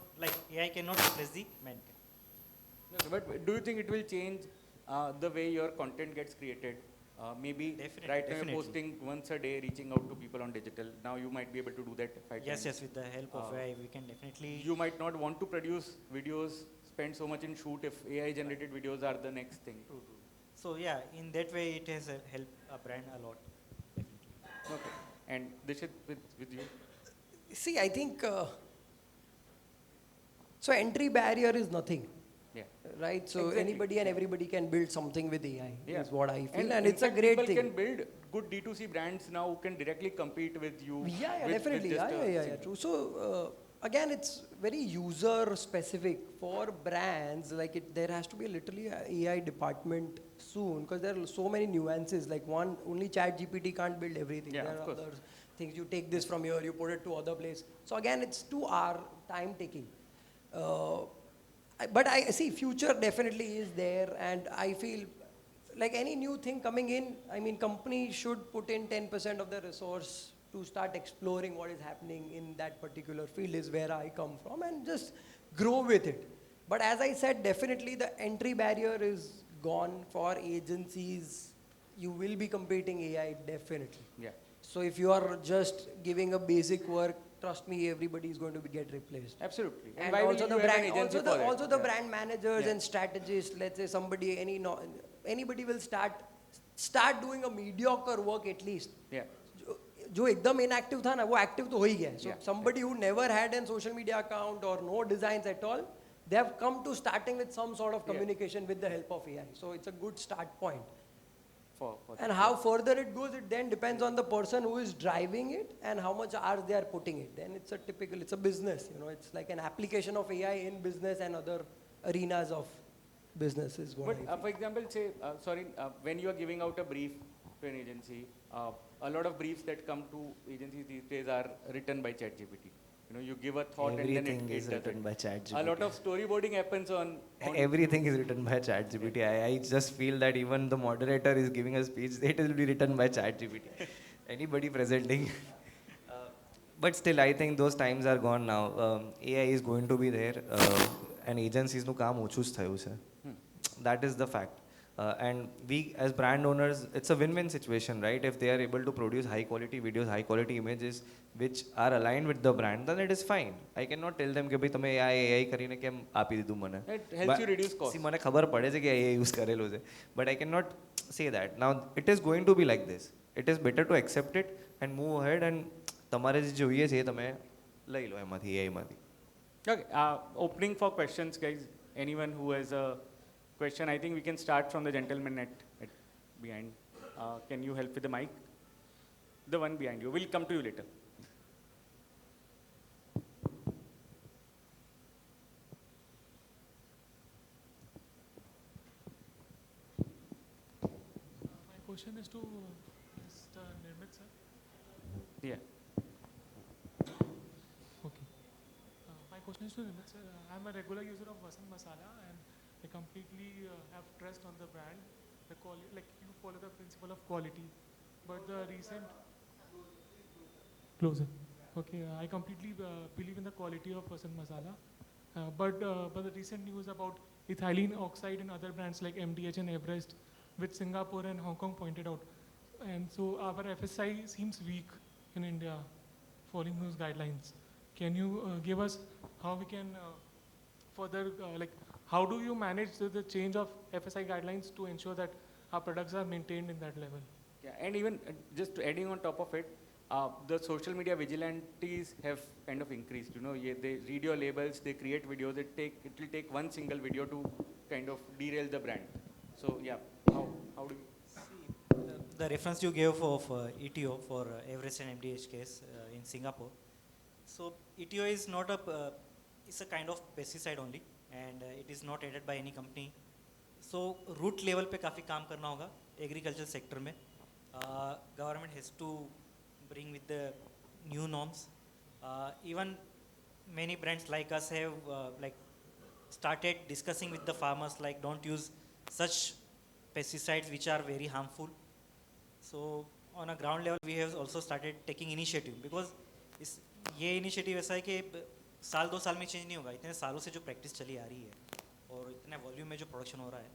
AI cannot replace the mankind. No, but do you think it will change the way your content gets created? Maybe right now you're posting once a day, reaching out to people on digital. Now you might be able to do that 5 Yes, times. with the help of AI, we can definitely. You might not want to produce videos, spend so much in shoot if AI generated videos are the next thing. True. So yeah, in that way it has helped a brand a lot. Definitely. Okay. And Dishit, with you? See, I think, so entry barrier is nothing. Yeah. Right? So Exactly. anybody and everybody can build something with AI, Yeah. is what I feel. And in it's a fact, great people thing. can build good D2C brands now who can directly compete with you. Yeah, with definitely. just Yeah, a true. So again, it's very user specific for brands. Like there has to be literally a AI department soon, because there are so many nuances. Like only ChatGPT can't build everything. Yeah, There of are course. other things. You take this from here, you put it to other place. So again, it's 2 hour time taking. But I see future definitely is there, and I feel like any new thing coming in, I mean, companies should put in 10% of their resource to start exploring what is happening in that particular field, is where I come from, and just grow with it. But as I said, definitely the entry barrier is gone for agencies. You will be competing AI, definitely. Yeah. So if you are just giving a basic work trust me, everybody is going to get replaced. Absolutely. And why will also you the have an brand, agency also for the, that? also the Yeah. brand managers Yeah. and strategists. Let's say somebody, anybody will start doing a mediocre work at least. Yeah. जो एकदम inactive था ना वो active तो हो ही गया है. So Yeah. somebody who never had a social media account or no designs at all, they have come to starting with some sort of Yeah. communication with the help of AI. So it's a good start point. For And how further it goes, it then depends on the person who is driving it and how much hours they are putting it. Then it's a business, it's like an application of AI in business and other arenas of business is what But I feel. for example, say, when you are giving out a brief to an agency, a lot of briefs that come to agencies these days are written by ChatGPT. You give a thought and Everything then it is does written it. by ChatGPT. A lot of storyboarding happens on Everything is written by ChatGPT. I just feel that even the moderator is giving a speech, it will be written by ChatGPT. Anybody presenting. But still, I think those times are gone now. AI is going to be there, and agencies નું કામ ઓછું જ થયું છે. That is the fact. And we as brand owners, it's a win-win situation, right? If they are able to produce high quality videos, high quality images which are aligned with the brand, then it is fine. I cannot tell them કે ભાઈ તમે આ AI કરીને કેમ આપી દીધું મને. It helps you reduce cost. See, મને ખબર પડે છે કે AI use કરેલું છે. But I cannot say that. Now, it is going to be like this. It is better to accept it and move ahead, and તમારે જે જોઈએ છે એ તમે લઈ લો એમાંથી AI માંથી. Okay, opening for questions, guys. Anyone who has a question, I think we can start from the gentleman at behind. Can you help with the mic? The one behind you. We'll come to you later. My question is to Mr. Nirmit, sir. Yeah. Okay. My question is to Nirmit, sir. I'm a regular user of Vasant Masala, and I completely have trust on the brand. The quality, like you follow the principle of quality, but the recent closer. Okay, I completely believe in the quality of Vasant Masala, but the recent news about ethylene oxide and other brands like MDH and Everest, which Singapore and Hong Kong pointed out, and so our FSI seems weak in India, following those guidelines. Can you give us how we can further how do you manage the change of FSI guidelines to ensure that our products are maintained in that level? Yeah, and even just adding on top of it, the social media vigilantes have kind of increased. They read your labels, they create videos. It will take one single video to kind of derail the brand. So yeah, how do you? See, the reference you gave of ETO for Everest and MDH case in Singapore. So ETO is not it's a kind of pesticide only, and it is not added by any company. So root level पे काफ़ी काम करना होगा agriculture sector में. Government has to bring with the new norms. Even many brands like us have started discussing with the farmers don't use such pesticides which are very harmful. So on a ground level we have also started taking initiative, because ये initiative ऐसा है कि साल 2 साल में change नहीं होगा. इतने सालों से जो practice चली आ रही है और इतने volume में जो production हो रहा है,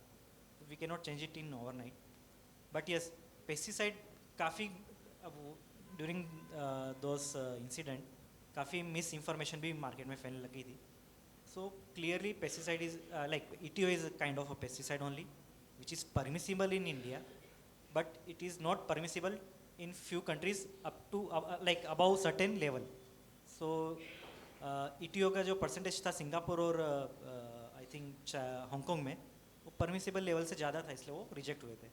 we cannot change it in overnight. But yes, pesticide काफ़ी during those incident काफ़ी misinformation भी market में फैलने लगी थी. So clearly pesticide is ETO is a kind of a pesticide only, which is permissible in India, but it is not permissible in few countries up to above certain level. So ETO का जो percentage था Singapore और I think Hong Kong में वो permissible level से ज़्यादा था, इसलिए वो reject हुए थे.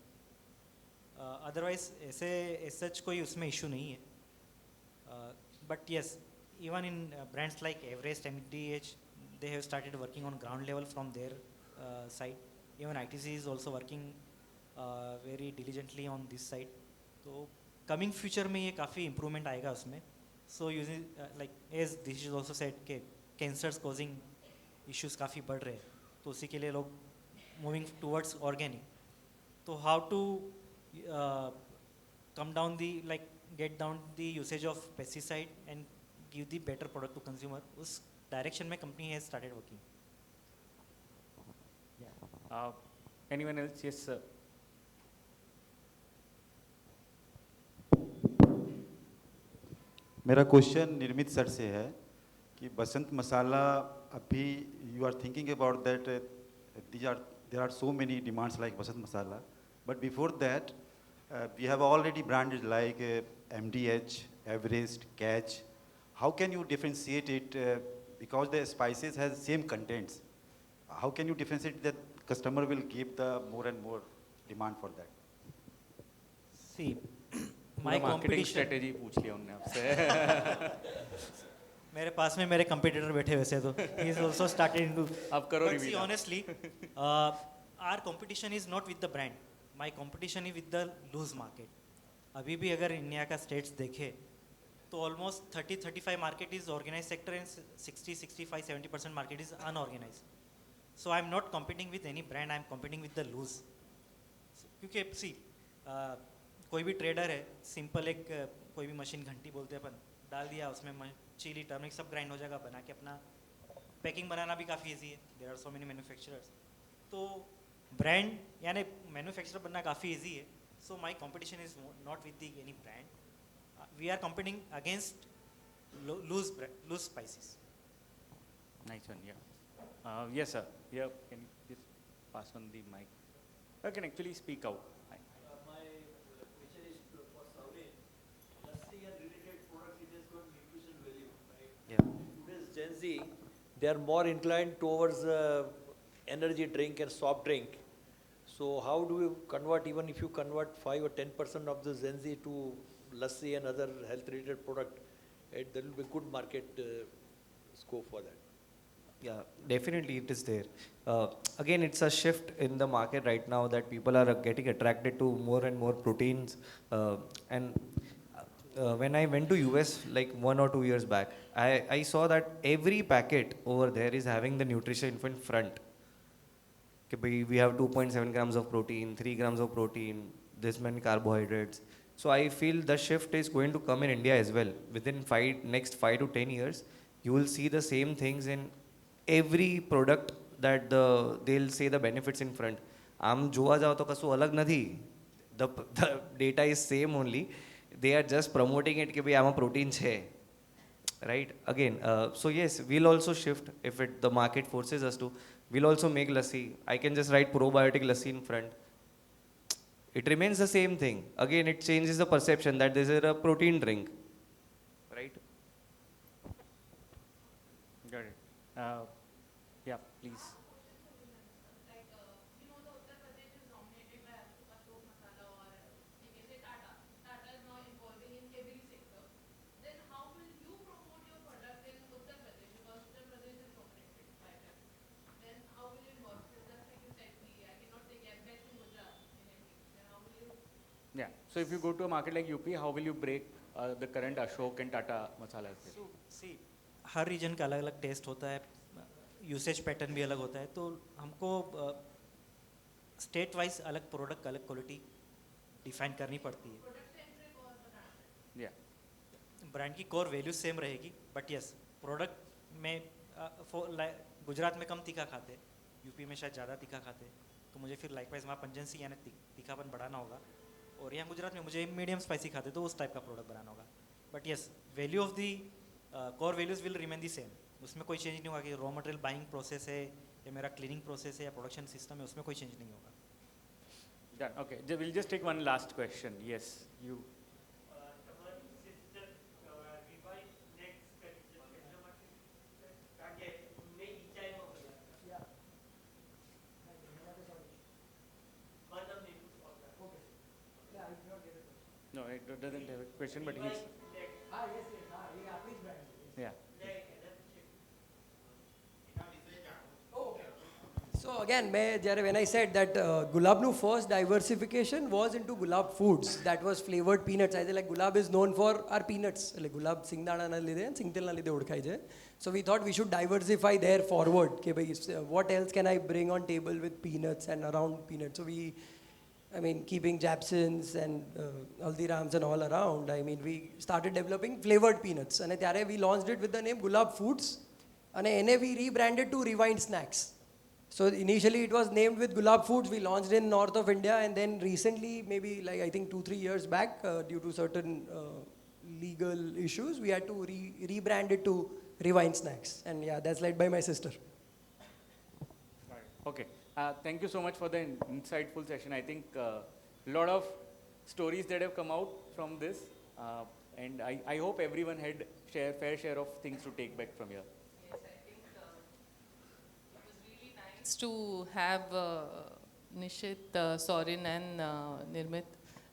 Otherwise ऐसे such कोई उसमें issue नहीं है. But yes, even in brands like Everest, MDH, they have started working on ground level from their side. Even ITC is also working very diligently on this side. So coming future में ये काफ़ी improvement आएगा उसमें. So using as Dishit also said कि cancers causing issues काफ़ी बढ़ रहे हैं, तो उसी के लिए लोग moving towards organic. So how to come down get down the usage of pesticide and give the better product to consumer, उस direction में company has started working. Yeah. Anyone else? Yes, sir. मेरा question निर्मित sir से है कि बसंत मसाला अभी you are thinking about that there are so many demands like Basant Masala but before that we have already branded like MDH, Everest, Catch. How can you differentiate it because the spices has same contents? How can you differentiate that customer will give the more and more demand for that? See, my marketing competition. Strategy पूछ लिया उनने आपसे. मेरे पास में मेरे competitor बैठे वैसे तो he is also started into. अब करो But see, reveal. honestly, our competition is not with the brand. My competition is with the loose market. अभी भी अगर इंडिया का स्टेट्स देखे तो almost 30-35 market is organise sector and 60-65-70% market is unorganise. So I am not competing with any brand, I am competing with the loose. क्योंकि see कोई भी trader है, सिंपल एक कोई भी मशीन घंटी बोलते हैं अपन, डाल दिया उसमें चिली टर्मरिक सब ग्राइंड हो जाएगा, बना के अपना पैकिंग बनाना भी काफ़ी ईजी है. There are so many manufacturers. तो ब्रांड यानी मैन्युफैक्चरर बनना काफ़ी ईजी है. So my competition is not with any brand. We are competing against loose spices. Nice one, yeah. Yes, sir. Yeah, can you just pass on the mic? I can actually speak out. My question is for Saurin. Lassi and related products, it has got nutrition value, right? Yeah. Today's Gen Z, they are more inclined towards energy drink and soft drink. So how do you convert, even if you convert 5 or 10% of the Gen Z to lassi and other health-related product, there will be good market scope for that. Yeah, definitely it is there. Again, it's a shift in the market right now that people are getting attracted to more and more proteins. When I went to US like 1 or 2 years back, I saw that every packet over there is having the nutrition info in front. We have 2.7 grams of protein, 3 grams of protein, this many carbohydrates. So I feel the shift is going to come in India as well. Within next 5 to 10 years, you will see the same things in every product that they'll say the benefits in front. આમ જોવા જાઓ તો કશું અલગ નથી. The data is same only. They are just promoting it કે ભાઈ આમાં protein છે. Right? Again, so yes, we'll also shift if the market forces us to. We'll also make lassi. I can just write probiotic lassi in front. It remains the same thing. Again, it changes the perception that this is a protein drink. Right? Got it. Yeah, please. Yeah. So if you go to a market like UP, how will you break the current Ashok and Tata masalas? So see, her reason का अलग अलग test होता है, usage pattern भी अलग होता है. तो हमको स्टेट वाइज अलग प्रोडक्ट अलग क्वालिटी डिफाइन करनी पड़ती है. Yeah. ब्रांड की कोर वैल्यू सेम रहेगी, बट यस प्रोडक्ट में गुजरात में कम तीखा खाते, यूपी में शायद ज़्यादा तीखा खाते, तो मुझे फिर लाइकवाइज वहाँ पंजेंसी यानी तीखापन बढ़ाना होगा. और यहाँ गुजरात में मुझे मीडियम स्पाइसी खाते तो उस टाइप का प्रोडक्ट बनाना होगा. But yes value of the core values will remain the same. उसमें कोई चेंज नहीं होगा कि रॉ मटेरियल बाइंग प्रोसेस है या मेरा क्लीनिंग प्रोसेस है या प्रोडक्शन सिस्टम है, उसमें कोई चेंज नहीं होगा. Done. Okay. We'll just take one last question. Yes, you. No, it doesn't have a question, but he's. Yeah. So again, when I said that Gulab's first diversification was into Gulab foods, that was flavored peanuts. I said like Gulab is known for our peanuts. Like Gulab singdana na lide and singtel na lide odkhai je. So we thought we should diversify there forward. Ke bhai, what else can I bring on table with peanuts and around peanuts? So keeping Japsons and Haldirams and all around, we started developing flavored peanuts. And ત્યારે we launched it with the name Gulab Foods. And એને we rebranded to Rewind Snacks. So initially it was named with Gulab Foods. We launched in north of India, and then recently, maybe like I think 2-3 years back, due to certain legal issues, we had to rebrand it to Rewind Snacks. And yeah, that's led by my sister. Okay. Thank you so much for the insightful session. I think a lot of stories that have come out from this, and I hope everyone had fair share of things to take back from here. Yes, I think it was really nice to have Dishit, Saurin and Nirmit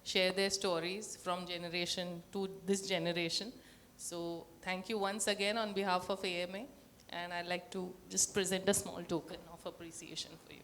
share their stories from generation to this generation. So thank you once again on behalf of AMA, and I'd like to just present a small token of appreciation for you.